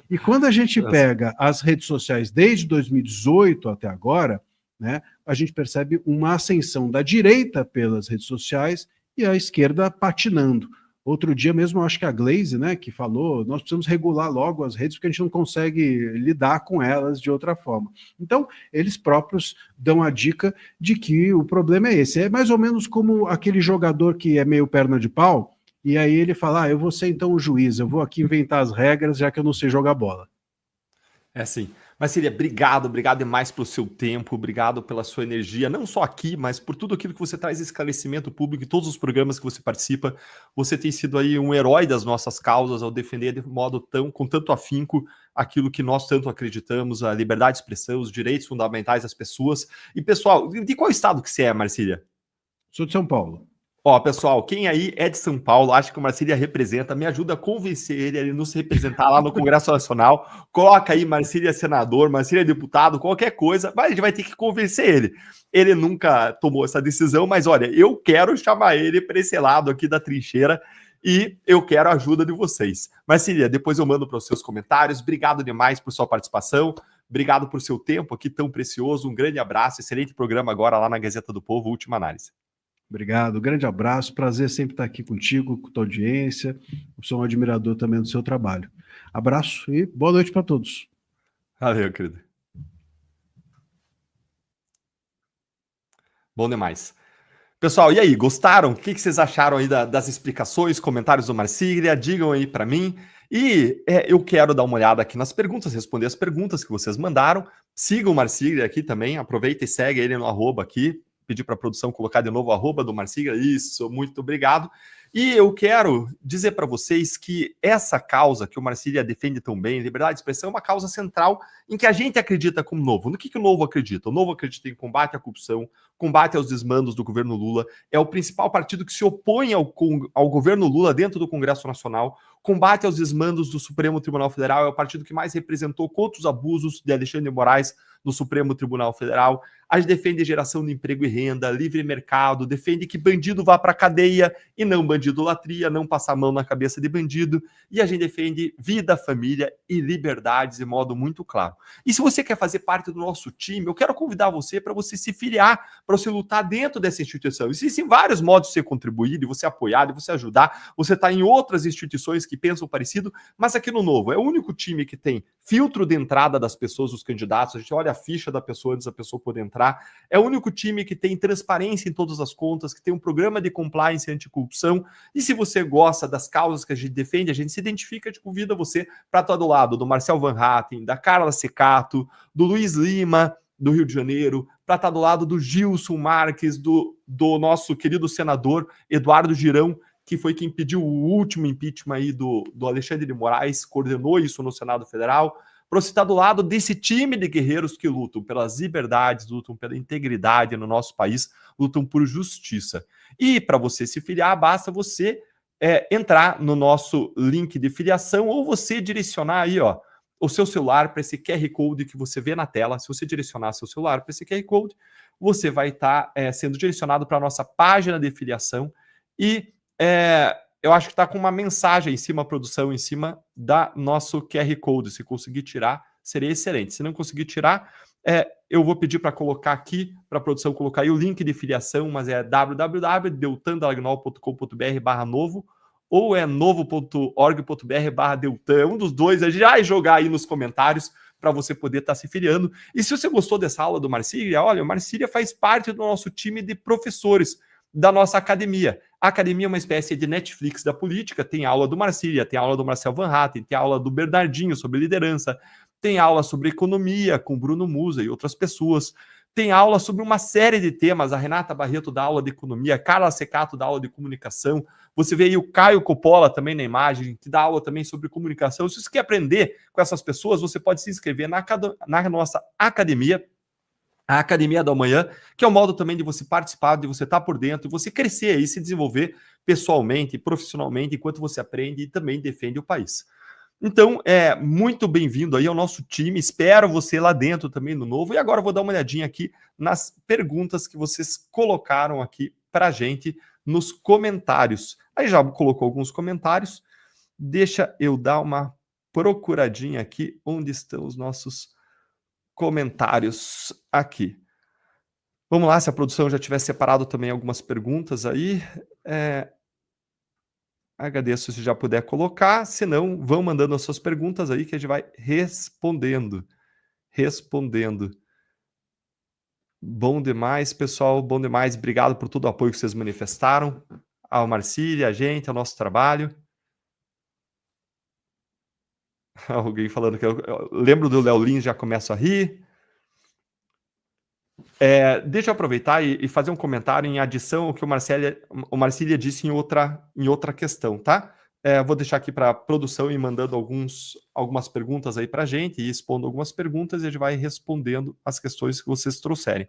E quando a gente pega as redes sociais desde 2018 até agora, né, a gente percebe uma ascensão da direita pelas redes sociais e a esquerda patinando. Outro dia mesmo, eu acho que a Glaze, né, que falou, nós precisamos regular logo as redes porque a gente não consegue lidar com elas de outra forma. Então, eles próprios dão a dica de que o problema é esse. É mais ou menos como aquele jogador que é meio perna de pau, e aí ele fala, eu vou ser então o juiz, eu vou aqui inventar as regras, já que eu não sei jogar bola. É sim. Marcília, obrigado demais pelo seu tempo, obrigado pela sua energia, não só aqui, mas por tudo aquilo que você traz de esclarecimento público e todos os programas que você participa. Você tem sido aí um herói das nossas causas ao defender de modo com tanto afinco aquilo que nós tanto acreditamos, a liberdade de expressão, os direitos fundamentais das pessoas. E pessoal, de qual estado que você é, Marcília? Sou de São Paulo. Ó, pessoal, quem aí é de São Paulo, acha que o Marcília representa, me ajuda a convencer ele a ele nos representar lá no Congresso Nacional. Coloca aí Marcília senador, Marcília deputado, qualquer coisa, mas a gente vai ter que convencer ele. Ele nunca tomou essa decisão, mas olha, eu quero chamar ele para esse lado aqui da trincheira e eu quero a ajuda de vocês. Marcília, depois eu mando para os seus comentários. Obrigado demais por sua participação. Obrigado por seu tempo aqui tão precioso. Um grande abraço, excelente programa agora lá na Gazeta do Povo, Última Análise. Obrigado, grande abraço, prazer sempre estar aqui contigo, com tua audiência, eu sou um admirador também do seu trabalho. Abraço e boa noite para todos. Valeu, querido. Bom demais. Pessoal, e aí, gostaram? O que vocês acharam aí das explicações, comentários do Marcília? Digam aí para mim. E eu quero dar uma olhada aqui nas perguntas, responder as perguntas que vocês mandaram. Sigam o Marcília aqui também, aproveita e segue ele no arroba aqui. Pedir para a produção colocar de novo o arroba do Marcília. Isso, muito obrigado. E eu quero dizer para vocês que essa causa que o Marcília defende tão bem, liberdade de expressão, é uma causa central em que a gente acredita como Novo. No que o Novo acredita? O Novo acredita em combate à corrupção, combate aos desmandos do governo Lula, é o principal partido que se opõe ao governo Lula dentro do Congresso Nacional, combate aos desmandos do Supremo Tribunal Federal, é o partido que mais representou contra os abusos de Alexandre de Moraes no Supremo Tribunal Federal. A gente defende geração de emprego e renda, livre mercado, defende que bandido vá para a cadeia e não bandidolatria, não passar a mão na cabeça de bandido. E a gente defende vida, família e liberdades de modo muito claro. E se você quer fazer parte do nosso time, eu quero convidar você para você se filiar, para você lutar dentro dessa instituição. Existem vários modos de você contribuir, de você apoiar, de você ajudar. Você está em outras instituições que pensam parecido, mas aqui no Novo é o único time que tem filtro de entrada das pessoas, dos candidatos. A gente olha a ficha da pessoa antes da pessoa poder entrar. É o único time que tem transparência em todas as contas, que tem um programa de compliance anticorrupção. E se você gosta das causas que a gente defende, a gente se identifica, a gente convida você para estar do lado do Marcel Van Hatten, da Carla Secato, do Luiz Lima, do Rio de Janeiro, para estar do lado do Gilson Marques, do nosso querido senador Eduardo Girão, que foi quem pediu o último impeachment aí do Alexandre de Moraes, coordenou isso no Senado Federal, para você estar do lado desse time de guerreiros que lutam pelas liberdades, lutam pela integridade no nosso país, lutam por justiça. E para você se filiar, basta você entrar no nosso link de filiação ou você direcionar aí, ó, o seu celular para esse QR Code que você vê na tela. Se você direcionar seu celular para esse QR Code, você vai estar sendo direcionado para a nossa página de filiação e eu acho que está com uma mensagem em cima, a produção, em cima da nosso QR Code. Se conseguir tirar, seria excelente. Se não conseguir tirar, eu vou pedir para colocar aqui, para a produção colocar aí o link de filiação, mas é www.deltan.com.br/novo ou é novo.org.br/deltan. Um dos dois, a gente vai jogar aí nos comentários para você poder estar se filiando. E se você gostou dessa aula do Marcília, olha, o Marcília faz parte do nosso time de professores da nossa academia. A academia é uma espécie de Netflix da política, tem aula do Marcília, tem aula do Marcel Van Hatten, tem aula do Bernardinho sobre liderança, tem aula sobre economia com Bruno Musa e outras pessoas, tem aula sobre uma série de temas, a Renata Barreto dá aula de economia, a Carla Secato dá aula de comunicação, você vê aí o Caio Coppola também na imagem, que dá aula também sobre comunicação. Se você quer aprender com essas pessoas, você pode se inscrever na nossa academia, a Academia da Manhã, que é um modo também de você participar, de você estar por dentro, de você crescer e se desenvolver pessoalmente, profissionalmente, enquanto você aprende e também defende o país. Então, muito bem-vindo aí ao nosso time, espero você lá dentro também no Novo. E agora eu vou dar uma olhadinha aqui nas perguntas que vocês colocaram aqui para a gente nos comentários. Aí já colocou alguns comentários, deixa eu dar uma procuradinha aqui, onde estão os nossos comentários aqui. Vamos lá, se a produção já tiver separado também algumas perguntas aí. Agradeço se já puder colocar, se não, vão mandando as suas perguntas aí que a gente vai respondendo. Bom demais, pessoal, bom demais. Obrigado por todo o apoio que vocês manifestaram ao Marcília, a gente, ao nosso trabalho. Alguém falando que eu lembro do Léo Lins, já começo a rir. Deixa eu aproveitar e fazer um comentário em adição ao que o Marcília disse em outra questão, tá? Vou deixar aqui para a produção e mandando algumas perguntas aí para a gente, e expondo algumas perguntas, e a gente vai respondendo as questões que vocês trouxerem.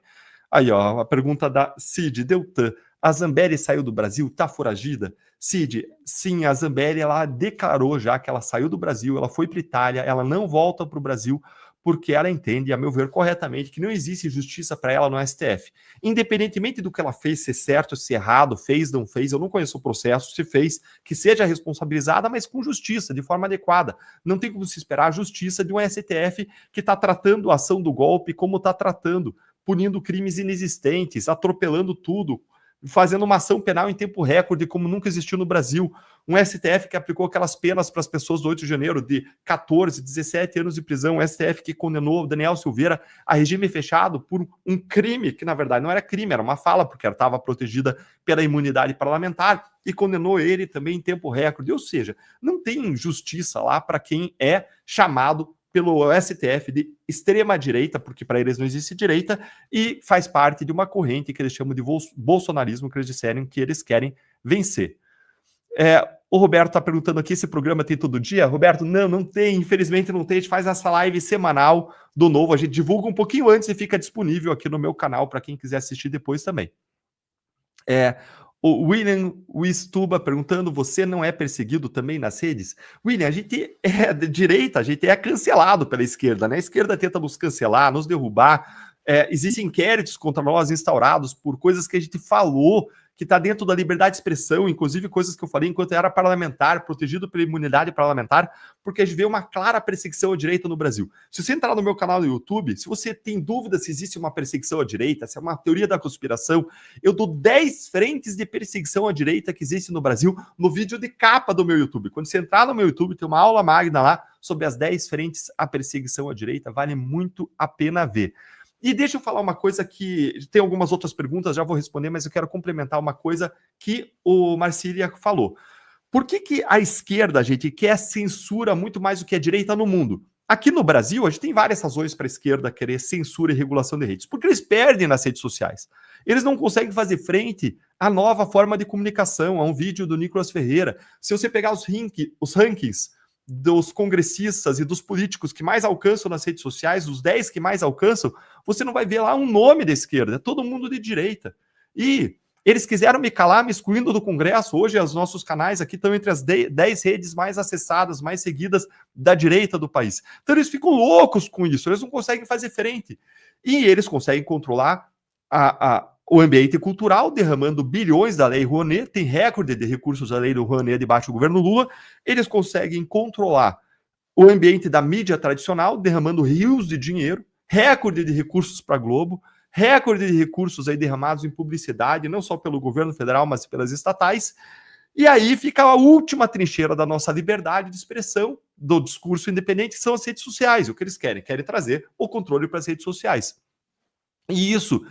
Aí, ó, a pergunta da Cid Deltan. A Zambelli saiu do Brasil, está foragida? Cid, sim, a Zambelli ela declarou já que ela saiu do Brasil, ela foi para Itália, ela não volta para o Brasil, porque ela entende, a meu ver, corretamente, que não existe justiça para ela no STF. Independentemente do que ela fez, ser certo, se errado, fez, não fez, eu não conheço o processo, se fez, que seja responsabilizada, mas com justiça, de forma adequada. Não tem como se esperar a justiça de um STF que está tratando a ação do golpe como está tratando, punindo crimes inexistentes, atropelando tudo, fazendo uma ação penal em tempo recorde, como nunca existiu no Brasil. Um STF que aplicou aquelas penas para as pessoas do 8 de janeiro de 14, 17 anos de prisão. Um STF que condenou Daniel Silveira a regime fechado por um crime, que na verdade não era crime, era uma fala, porque ela estava protegida pela imunidade parlamentar, e condenou ele também em tempo recorde. Ou seja, não tem justiça lá para quem é chamado pelo STF de extrema-direita, porque para eles não existe direita, e faz parte de uma corrente que eles chamam de bolsonarismo, que eles disseram que eles querem vencer. O Roberto está perguntando aqui se o programa tem todo dia. Roberto, não tem, infelizmente não tem. A gente faz essa live semanal do Novo, a gente divulga um pouquinho antes e fica disponível aqui no meu canal para quem quiser assistir depois também. O William Wistuba perguntando, você não é perseguido também nas redes? William, a gente é de direita, a gente é cancelado pela esquerda, né? A esquerda tenta nos cancelar, nos derrubar. Existem inquéritos contra nós instaurados por coisas que a gente falou, que está dentro da liberdade de expressão, inclusive coisas que eu falei enquanto eu era parlamentar, protegido pela imunidade parlamentar, porque a gente vê uma clara perseguição à direita no Brasil. Se você entrar no meu canal no YouTube, se você tem dúvida se existe uma perseguição à direita, se é uma teoria da conspiração, eu dou 10 frentes de perseguição à direita que existe no Brasil no vídeo de capa do meu YouTube. Quando você entrar no meu YouTube, tem uma aula magna lá sobre as 10 frentes à perseguição à direita, vale muito a pena ver. E deixa eu falar uma coisa que tem algumas outras perguntas, já vou responder, mas eu quero complementar uma coisa que o Marcília falou. Por que a esquerda, gente, quer censura muito mais do que a direita no mundo? Aqui no Brasil, a gente tem várias razões para a esquerda querer censura e regulação de redes, porque eles perdem nas redes sociais. Eles não conseguem fazer frente à nova forma de comunicação, a um vídeo do Nicolas Ferreira. Se você pegar os rankings dos congressistas e dos políticos que mais alcançam nas redes sociais, os 10 que mais alcançam, você não vai ver lá um nome da esquerda, é todo mundo de direita. E eles quiseram me calar, me excluindo do Congresso. Hoje os nossos canais aqui estão entre as 10 redes mais acessadas, mais seguidas da direita do país. Então eles ficam loucos com isso, eles não conseguem fazer frente. E eles conseguem controlar o ambiente cultural, derramando bilhões da Lei Rouanet, tem recorde de recursos da Lei Rouanet debaixo do governo Lula. Eles conseguem controlar o ambiente da mídia tradicional, derramando rios de dinheiro, recorde de recursos para a Globo, recorde de recursos aí derramados em publicidade, não só pelo governo federal, mas pelas estatais. E aí fica a última trincheira da nossa liberdade de expressão, do discurso independente, que são as redes sociais. O que eles querem? Querem trazer o controle para as redes sociais. E isso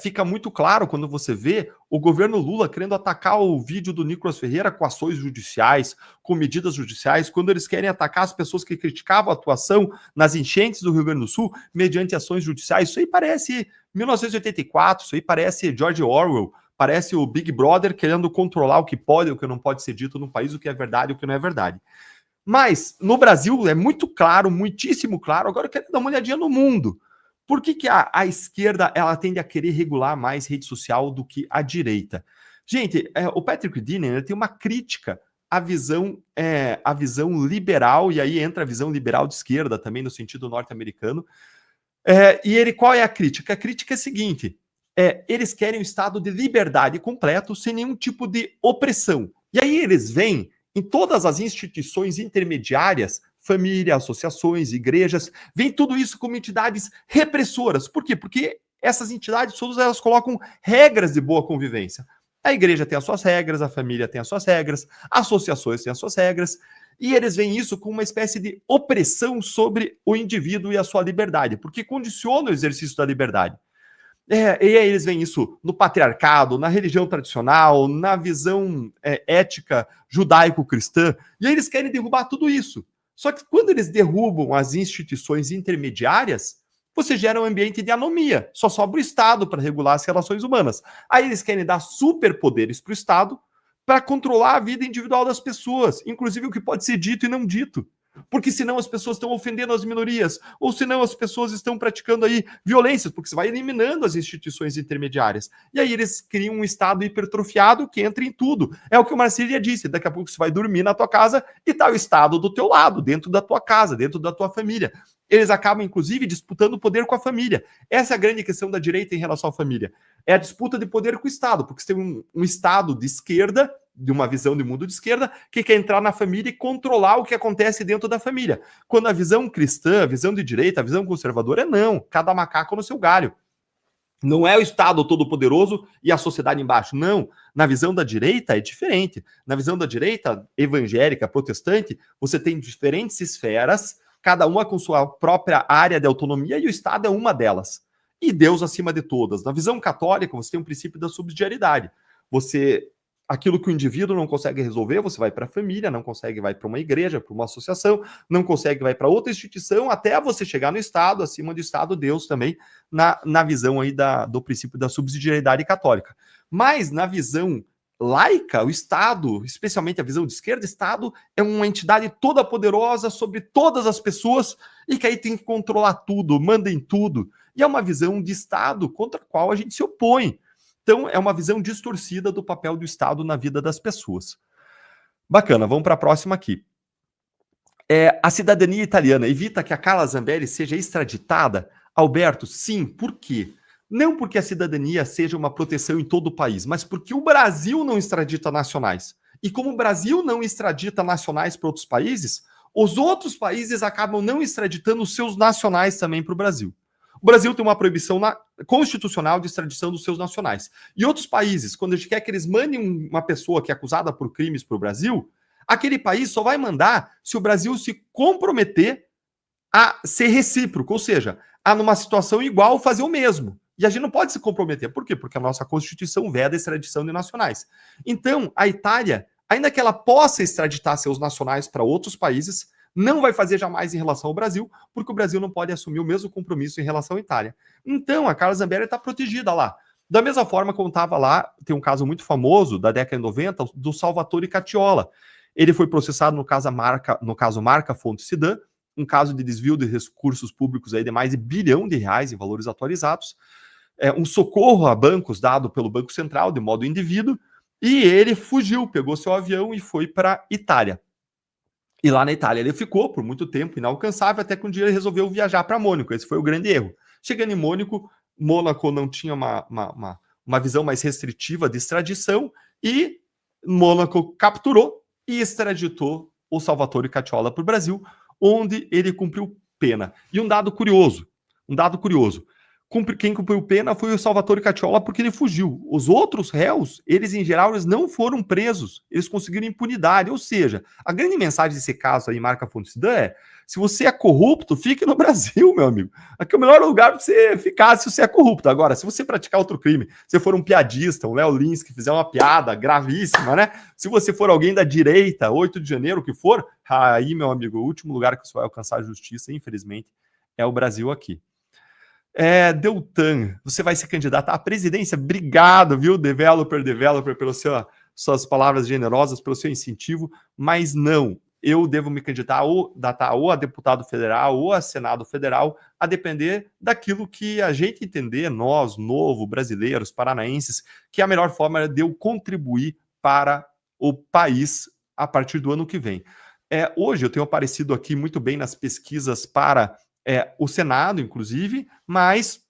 fica muito claro quando você vê o governo Lula querendo atacar o vídeo do Nicolas Ferreira com ações judiciais, com medidas judiciais, quando eles querem atacar as pessoas que criticavam a atuação nas enchentes do Rio Grande do Sul mediante ações judiciais. Isso aí parece 1984, isso aí parece George Orwell, parece o Big Brother querendo controlar o que pode e o que não pode ser dito no país, o que é verdade e o que não é verdade. Mas no Brasil é muito claro, muitíssimo claro. Agora eu quero dar uma olhadinha no mundo. Por que a esquerda ela tende a querer regular mais rede social do que a direita? Gente, o Patrick Deenan tem uma crítica à visão liberal, e aí entra a visão liberal de esquerda também no sentido norte-americano. Qual é a crítica? A crítica é a seguinte, eles querem um estado de liberdade completo, sem nenhum tipo de opressão. E aí eles veem em todas as instituições intermediárias, família, associações, igrejas, vem tudo isso como entidades repressoras. Por quê? Porque essas entidades todas elas colocam regras de boa convivência. A igreja tem as suas regras, a família tem as suas regras, associações têm as suas regras, e eles veem isso como uma espécie de opressão sobre o indivíduo e a sua liberdade, porque condiciona o exercício da liberdade. E aí eles veem isso no patriarcado, na religião tradicional, na visão ética judaico-cristã, e aí eles querem derrubar tudo isso. Só que quando eles derrubam as instituições intermediárias, você gera um ambiente de anomia. Só sobra o Estado para regular as relações humanas. Aí eles querem dar superpoderes para o Estado para controlar a vida individual das pessoas, inclusive o que pode ser dito e não dito. Porque senão as pessoas estão ofendendo as minorias, ou senão as pessoas estão praticando aí violências, porque você vai eliminando as instituições intermediárias. E aí eles criam um Estado hipertrofiado que entra em tudo. É o que o Marcília disse, daqui a pouco você vai dormir na tua casa e tá o Estado do teu lado, dentro da tua casa, dentro da tua família. Eles acabam, inclusive, disputando o poder com a família. Essa é a grande questão da direita em relação à família. É a disputa de poder com o Estado, porque você tem um Estado de esquerda, de uma visão de mundo de esquerda, que quer entrar na família e controlar o que acontece dentro da família. Quando a visão cristã, a visão de direita, a visão conservadora é não, cada macaco no seu galho. Não é o Estado todo-poderoso e a sociedade embaixo. Não. Na visão da direita é diferente. Na visão da direita evangélica, protestante, você tem diferentes esferas, cada uma com sua própria área de autonomia, e o Estado é uma delas. E Deus acima de todas. Na visão católica, você tem o princípio da subsidiariedade. Aquilo que o indivíduo não consegue resolver, você vai para a família, não consegue, vai para uma igreja, para uma associação, não consegue, vai para outra instituição, até você chegar no Estado, acima do Estado, Deus também, na visão aí do princípio da subsidiariedade católica. Mas na visão laica, o Estado, especialmente a visão de esquerda, o Estado é uma entidade toda poderosa sobre todas as pessoas e que aí tem que controlar tudo, manda em tudo. E é uma visão de Estado contra a qual a gente se opõe. Então, é uma visão distorcida do papel do Estado na vida das pessoas. Bacana, vamos para a próxima aqui. A cidadania italiana evita que a Carla Zambelli seja extraditada? Alberto, sim. Por quê? Não porque a cidadania seja uma proteção em todo o país, mas porque o Brasil não extradita nacionais. E como o Brasil não extradita nacionais para outros países, os outros países acabam não extraditando os seus nacionais também para o Brasil. O Brasil tem uma proibição constitucional de extradição dos seus nacionais. E outros países, quando a gente quer que eles mandem uma pessoa que é acusada por crimes para o Brasil, aquele país só vai mandar se o Brasil se comprometer a ser recíproco, ou seja, a numa situação igual fazer o mesmo. E a gente não pode se comprometer. Por quê? Porque a nossa Constituição veda a extradição de nacionais. Então, a Itália, ainda que ela possa extraditar seus nacionais para outros países, não vai fazer jamais em relação ao Brasil, porque o Brasil não pode assumir o mesmo compromisso em relação à Itália. Então, a Carla Zambelli está protegida lá. Da mesma forma como estava lá, tem um caso muito famoso da década de 90, do Salvatore Cacciola. Ele foi processado no caso Marca Fonte Sidan, um caso de desvio de recursos públicos aí de mais de R$ 1 bilhão em valores atualizados, um socorro a bancos dado pelo Banco Central, de modo indivíduo, e ele fugiu, pegou seu avião e foi para a Itália. E lá na Itália ele ficou por muito tempo inalcançável, até que um dia ele resolveu viajar para Mônaco. Esse foi o grande erro. Chegando em Mônaco não tinha uma visão mais restritiva de extradição, e Mônaco capturou e extraditou o Salvatore Cacciola para o Brasil, onde ele cumpriu pena. E um dado curioso, quem cumpriu pena foi o Salvatore Cacciola porque ele fugiu. Os outros réus, eles em geral, eles não foram presos, eles conseguiram impunidade. Ou seja, a grande mensagem desse caso aí, Marca Fonte Sidan, é: se você é corrupto, fique no Brasil, meu amigo. Aqui é o melhor lugar para você ficar se você é corrupto. Agora, se você praticar outro crime, se for um piadista, um Léo Lins, que fizer uma piada gravíssima, né? Se você for alguém da direita, 8 de janeiro, o que for, aí, meu amigo, o último lugar que você vai alcançar a justiça, infelizmente, é o Brasil aqui. Deltan, você vai se candidatar à presidência? Obrigado, viu, developer, pelas suas palavras generosas, pelo seu incentivo, mas não, eu devo me candidatar ou a deputado federal ou a Senado federal, a depender daquilo que a gente entender, nós, novo, brasileiros, paranaenses, que é a melhor forma de eu contribuir para o país a partir do ano que vem. Hoje eu tenho aparecido aqui muito bem nas pesquisas para o Senado, inclusive, mas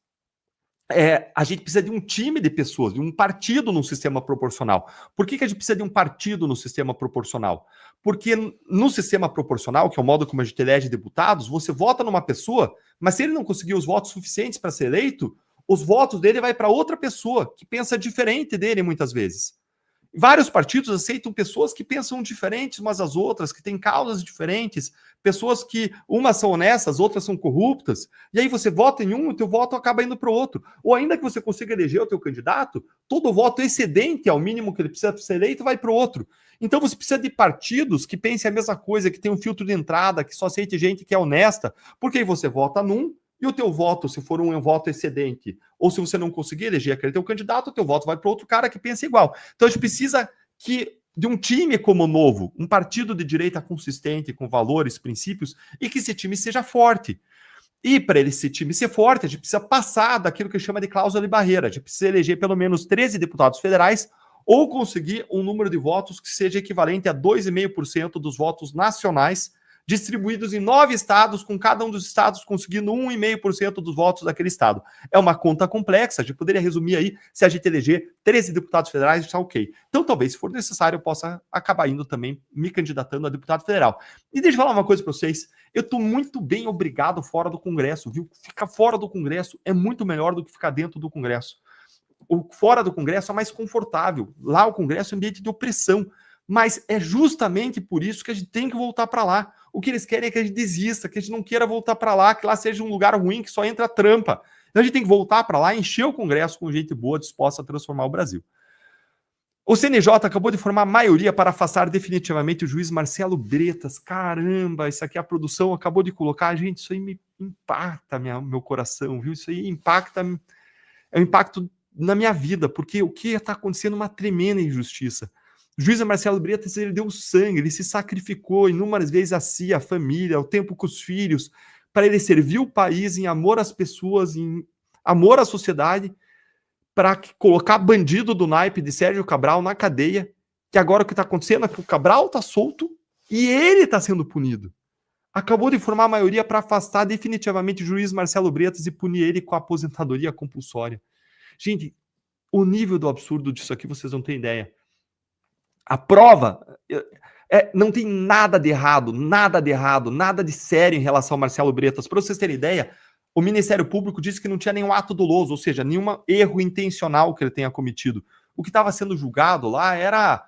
a gente precisa de um time de pessoas, de um partido no sistema proporcional. Por que a gente precisa de um partido no sistema proporcional? Porque no sistema proporcional, que é o modo como a gente elege deputados, você vota numa pessoa, mas se ele não conseguir os votos suficientes para ser eleito, os votos dele vai para outra pessoa que pensa diferente dele muitas vezes. Vários partidos aceitam pessoas que pensam diferentes umas das outras, que têm causas diferentes, pessoas que umas são honestas, outras são corruptas, e aí você vota em um, o teu voto acaba indo para o outro. Ou ainda que você consiga eleger o teu candidato, todo voto excedente ao mínimo que ele precisa ser eleito vai para o outro. Então você precisa de partidos que pensem a mesma coisa, que tem um filtro de entrada, que só aceite gente que é honesta, porque aí você vota num, e o teu voto, se for um voto excedente, ou se você não conseguir eleger aquele teu candidato, o teu voto vai para outro cara que pensa igual. Então a gente precisa que de um time como o Novo, um partido de direita consistente, com valores, princípios, e que esse time seja forte. E para esse time ser forte, a gente precisa passar daquilo que chama de cláusula de barreira. A gente precisa eleger pelo menos 13 deputados federais ou conseguir um número de votos que seja equivalente a 2,5% dos votos nacionais, distribuídos em 9 estados, com cada um dos estados conseguindo 1,5% dos votos daquele estado. É uma conta complexa, a gente poderia resumir aí, se a gente eleger 13 deputados federais, está ok. Então, talvez, se for necessário, eu possa acabar indo também, me candidatando a deputado federal. E deixa eu falar uma coisa para vocês, eu estou muito bem obrigado fora do Congresso, viu? Ficar fora do Congresso é muito melhor do que ficar dentro do Congresso. O fora do Congresso é mais confortável. Lá o Congresso é um ambiente de opressão. Mas é justamente por isso que a gente tem que voltar para lá. O que eles querem é que a gente desista, que a gente não queira voltar para lá, que lá seja um lugar ruim, que só entra trampa. Então a gente tem que voltar para lá e encher o Congresso com gente boa, disposta a transformar o Brasil. O CNJ acabou de formar maioria para afastar definitivamente o juiz Marcelo Bretas. Caramba, isso aqui a produção acabou de colocar. Gente, isso aí me impacta meu coração, viu? Isso aí impacta, é um impacto na minha vida, porque o que está acontecendo é uma tremenda injustiça. O juiz Marcelo Bretas, ele deu sangue, ele se sacrificou inúmeras vezes a si, a família, o tempo com os filhos, para ele servir o país em amor às pessoas, em amor à sociedade, para colocar bandido do naipe de Sérgio Cabral na cadeia, que agora o que está acontecendo é que o Cabral está solto e ele está sendo punido. Acabou de formar a maioria para afastar definitivamente o juiz Marcelo Bretas e punir ele com a aposentadoria compulsória. Gente, o nível do absurdo disso aqui vocês não têm ideia. A prova não tem nada de errado, nada de sério em relação ao Marcelo Bretas. Para vocês terem ideia, o Ministério Público disse que não tinha nenhum ato doloso, ou seja, nenhum erro intencional que ele tenha cometido. O que estava sendo julgado lá era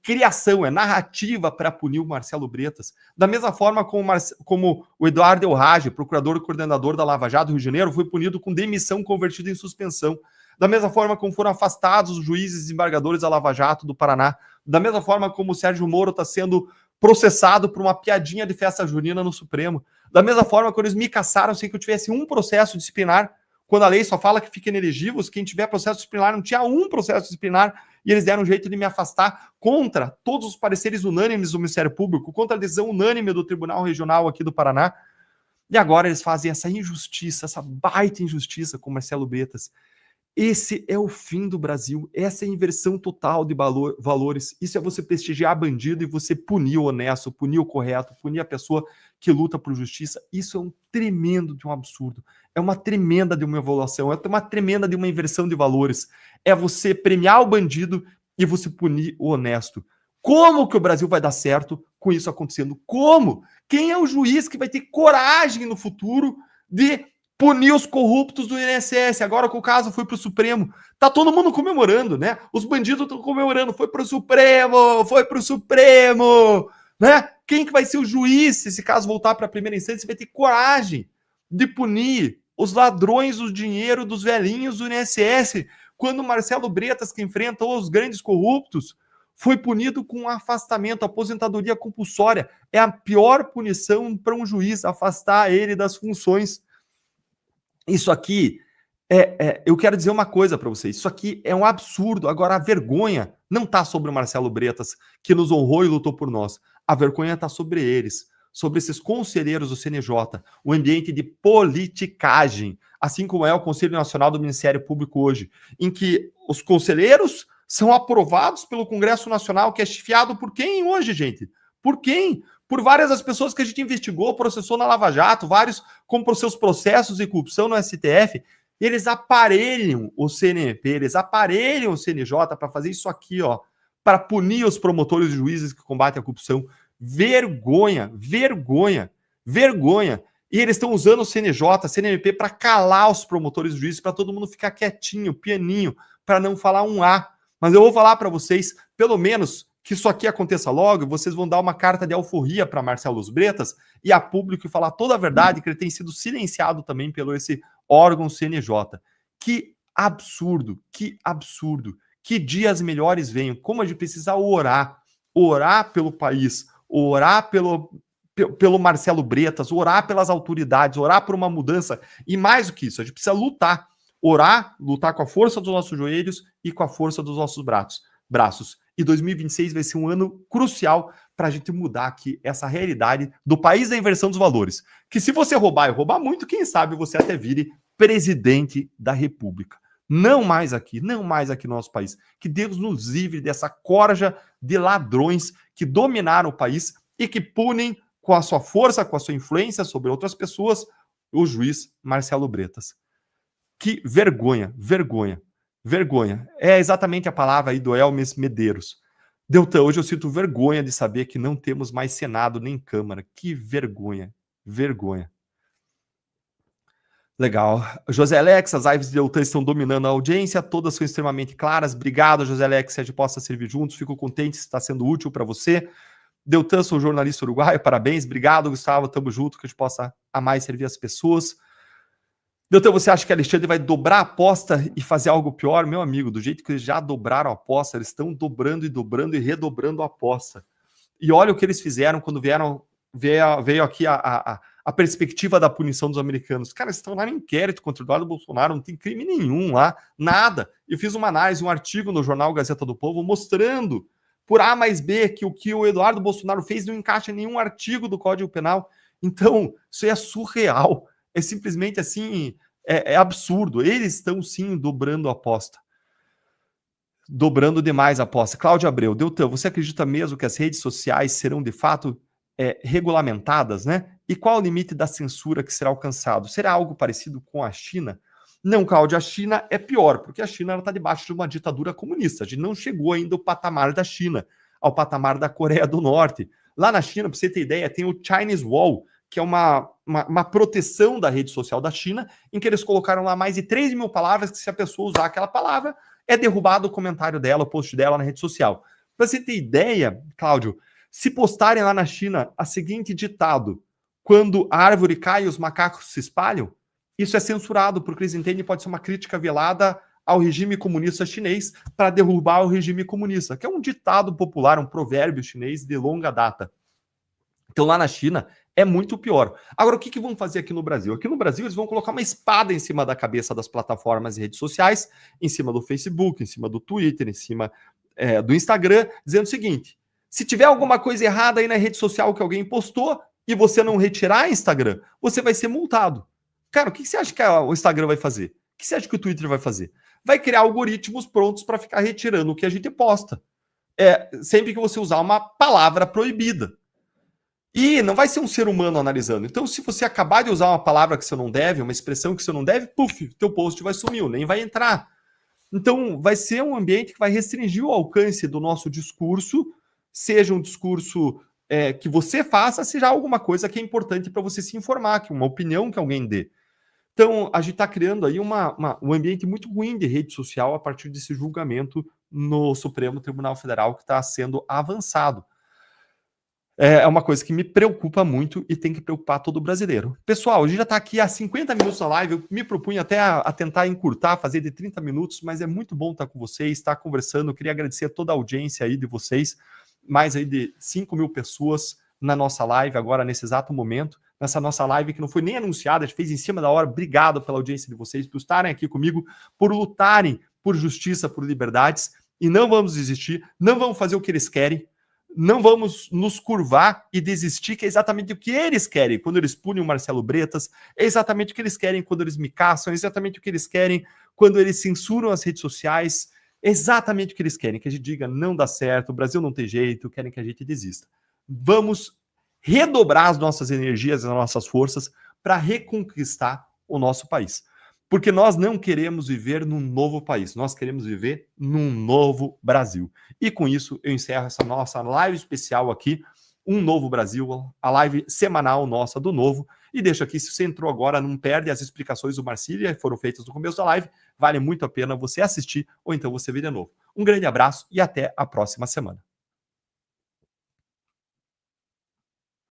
criação, é narrativa para punir o Marcelo Bretas. Da mesma forma como o Eduardo Elrage, procurador e coordenador da Lava Jato do Rio de Janeiro, foi punido com demissão convertida em suspensão. Da mesma forma como foram afastados os juízes e desembargadores da Lava Jato do Paraná, da mesma forma como o Sérgio Moro está sendo processado por uma piadinha de festa junina no Supremo, da mesma forma quando eles me caçaram sem que eu tivesse um processo disciplinar, quando a lei só fala que fica inelegível, quem tiver processo disciplinar não tinha um processo disciplinar, e eles deram um jeito de me afastar contra todos os pareceres unânimes do Ministério Público, contra a decisão unânime do Tribunal Regional aqui do Paraná, e agora eles fazem essa injustiça, essa baita injustiça com Marcelo Bretas. Esse é o fim do Brasil, essa é a inversão total de valores, isso é você prestigiar bandido e você punir o honesto, punir o correto, punir a pessoa que luta por justiça. Isso é um tremendo de um absurdo, é uma tremenda de uma evolução, é uma tremenda de uma inversão de valores, é você premiar o bandido e você punir o honesto. Como que o Brasil vai dar certo com isso acontecendo? Como? Quem é o juiz que vai ter coragem no futuro de punir os corruptos do INSS, agora que o caso foi para o Supremo? Tá todo mundo comemorando, né? Os bandidos estão comemorando, foi para o Supremo, né? Quem que vai ser o juiz se esse caso voltar para a primeira instância? Vai ter coragem de punir os ladrões do dinheiro dos velhinhos do INSS, quando o Marcelo Bretas, que enfrenta os grandes corruptos, foi punido com afastamento, aposentadoria compulsória. É a pior punição para um juiz, afastar ele das funções. Isso aqui, eu quero dizer uma coisa para vocês, isso aqui é um absurdo. Agora, a vergonha não está sobre o Marcelo Bretas, que nos honrou e lutou por nós. A vergonha está sobre eles, sobre esses conselheiros do CNJ, o ambiente de politicagem, assim como é o Conselho Nacional do Ministério Público hoje, em que os conselheiros são aprovados pelo Congresso Nacional, que é chefiado por quem hoje, gente? Por quem? Por várias das pessoas que a gente investigou, processou na Lava Jato, vários como por seus processos de corrupção no STF, eles aparelham o CNMP, eles aparelham o CNJ para fazer isso aqui, ó, para punir os promotores e juízes que combatem a corrupção. Vergonha, vergonha, vergonha. E eles estão usando o CNJ, CNMP, para calar os promotores e juízes, para todo mundo ficar quietinho, pianinho, para não falar um A. Mas eu vou falar para vocês, pelo menos, que isso aqui aconteça logo, vocês vão dar uma carta de alforria para Marcelo Bretas e a público e falar toda a verdade, que ele tem sido silenciado também pelo esse órgão CNJ. Que absurdo, que absurdo. Que dias melhores venham. Como a gente precisa orar pelo país, orar pelo Marcelo Bretas, orar pelas autoridades, orar por uma mudança. E mais do que isso, a gente precisa lutar. Lutar com a força dos nossos joelhos e com a força dos nossos braços. e 2026 vai ser um ano crucial para a gente mudar aqui essa realidade do país da inversão dos valores. Que se você roubar e roubar muito, quem sabe você até vire presidente da República. Não mais aqui no nosso país. Que Deus nos livre dessa corja de ladrões que dominaram o país e que punem com a sua força, com a sua influência sobre outras pessoas, o juiz Marcelo Bretas. Que vergonha, vergonha, vergonha. É exatamente a palavra aí do Hermes Medeiros. Deltan, hoje eu sinto vergonha de saber que não temos mais Senado nem Câmara. Que vergonha, vergonha. Legal. José Alex, as lives de Deltan estão dominando a audiência, todas são extremamente claras. Obrigado, José Alex, que a gente possa servir juntos. Fico contente se está sendo útil para você. Deltan, sou jornalista uruguaio, parabéns. Obrigado, Gustavo, tamo junto, que a gente possa amar e servir as pessoas. Deltan, você acha que Alexandre vai dobrar a aposta e fazer algo pior? Meu amigo, do jeito que eles já dobraram a aposta, eles estão dobrando e dobrando e redobrando a aposta. E olha o que eles fizeram quando veio aqui a perspectiva da punição dos americanos. Os caras estão lá no inquérito contra o Eduardo Bolsonaro, não tem crime nenhum lá, nada. Eu fiz uma análise, um artigo no jornal Gazeta do Povo mostrando por A mais B que o que o Eduardo Bolsonaro fez não encaixa em nenhum artigo do Código Penal. Então, isso é surreal. É simplesmente assim, é absurdo. Eles estão sim dobrando a aposta. Dobrando demais a aposta. Cláudio Abreu, Deltan, você acredita mesmo que as redes sociais serão de fato regulamentadas, né? E qual o limite da censura que será alcançado? Será algo parecido com a China? Não, Cláudio, a China é pior, porque a China está debaixo de uma ditadura comunista. A gente não chegou ainda ao patamar da China, ao patamar da Coreia do Norte. Lá na China, para você ter ideia, tem o Chinese Wall, que é uma proteção da rede social da China, em que eles colocaram lá mais de 3 mil palavras, que se a pessoa usar aquela palavra, é derrubado o comentário dela, o post dela na rede social. Para você ter ideia, Cláudio, se postarem lá na China a seguinte ditado: quando a árvore cai, os macacos se espalham, isso é censurado, porque eles entendem que pode ser uma crítica velada ao regime comunista chinês para derrubar o regime comunista, que é um ditado popular, um provérbio chinês de longa data. Então lá na China é muito pior. Agora, o que vão fazer aqui no Brasil? Aqui no Brasil eles vão colocar uma espada em cima da cabeça das plataformas e redes sociais, em cima do Facebook, em cima do Twitter, em cima do Instagram, dizendo o seguinte: se tiver alguma coisa errada aí na rede social que alguém postou e você não retirar Instagram, você vai ser multado. Cara, o que você acha que o Instagram vai fazer? O que você acha que o Twitter vai fazer? Vai criar algoritmos prontos para ficar retirando o que a gente posta. Sempre que você usar uma palavra proibida. E não vai ser um ser humano analisando. Então, se você acabar de usar uma palavra que você não deve, uma expressão que você não deve, teu post vai sumir, nem vai entrar. Então, vai ser um ambiente que vai restringir o alcance do nosso discurso, seja um discurso que você faça, seja alguma coisa que é importante para você se informar, que uma opinião que alguém dê. Então, a gente está criando aí um ambiente muito ruim de rede social a partir desse julgamento no Supremo Tribunal Federal que está sendo avançado. É uma coisa que me preocupa muito e tem que preocupar todo brasileiro. Pessoal, a gente já está aqui há 50 minutos na live, eu me propunha até a tentar encurtar, fazer de 30 minutos, mas é muito bom estar com vocês, estar conversando. Eu queria agradecer a toda a audiência aí de vocês, mais aí de 5 mil pessoas na nossa live agora, nesse exato momento, nessa nossa live que não foi nem anunciada, a gente fez em cima da hora. Obrigado pela audiência de vocês, por estarem aqui comigo, por lutarem por justiça, por liberdades, e não vamos desistir, não vamos fazer o que eles querem, não vamos nos curvar e desistir, que é exatamente o que eles querem quando eles punem o Marcelo Bretas, é exatamente o que eles querem quando eles me caçam, é exatamente o que eles querem quando eles censuram as redes sociais, é exatamente o que eles querem, que a gente diga não dá certo, o Brasil não tem jeito, querem que a gente desista. Vamos redobrar as nossas energias, as nossas forças para reconquistar o nosso país. Porque nós não queremos viver num novo país, nós queremos viver num novo Brasil. E com isso eu encerro essa nossa live especial aqui, Um Novo Brasil, a live semanal nossa do Novo. E deixo aqui, se você entrou agora, não perde as explicações do Marcília, que foram feitas no começo da live, vale muito a pena você assistir ou então você ver de novo. Um grande abraço e até a próxima semana.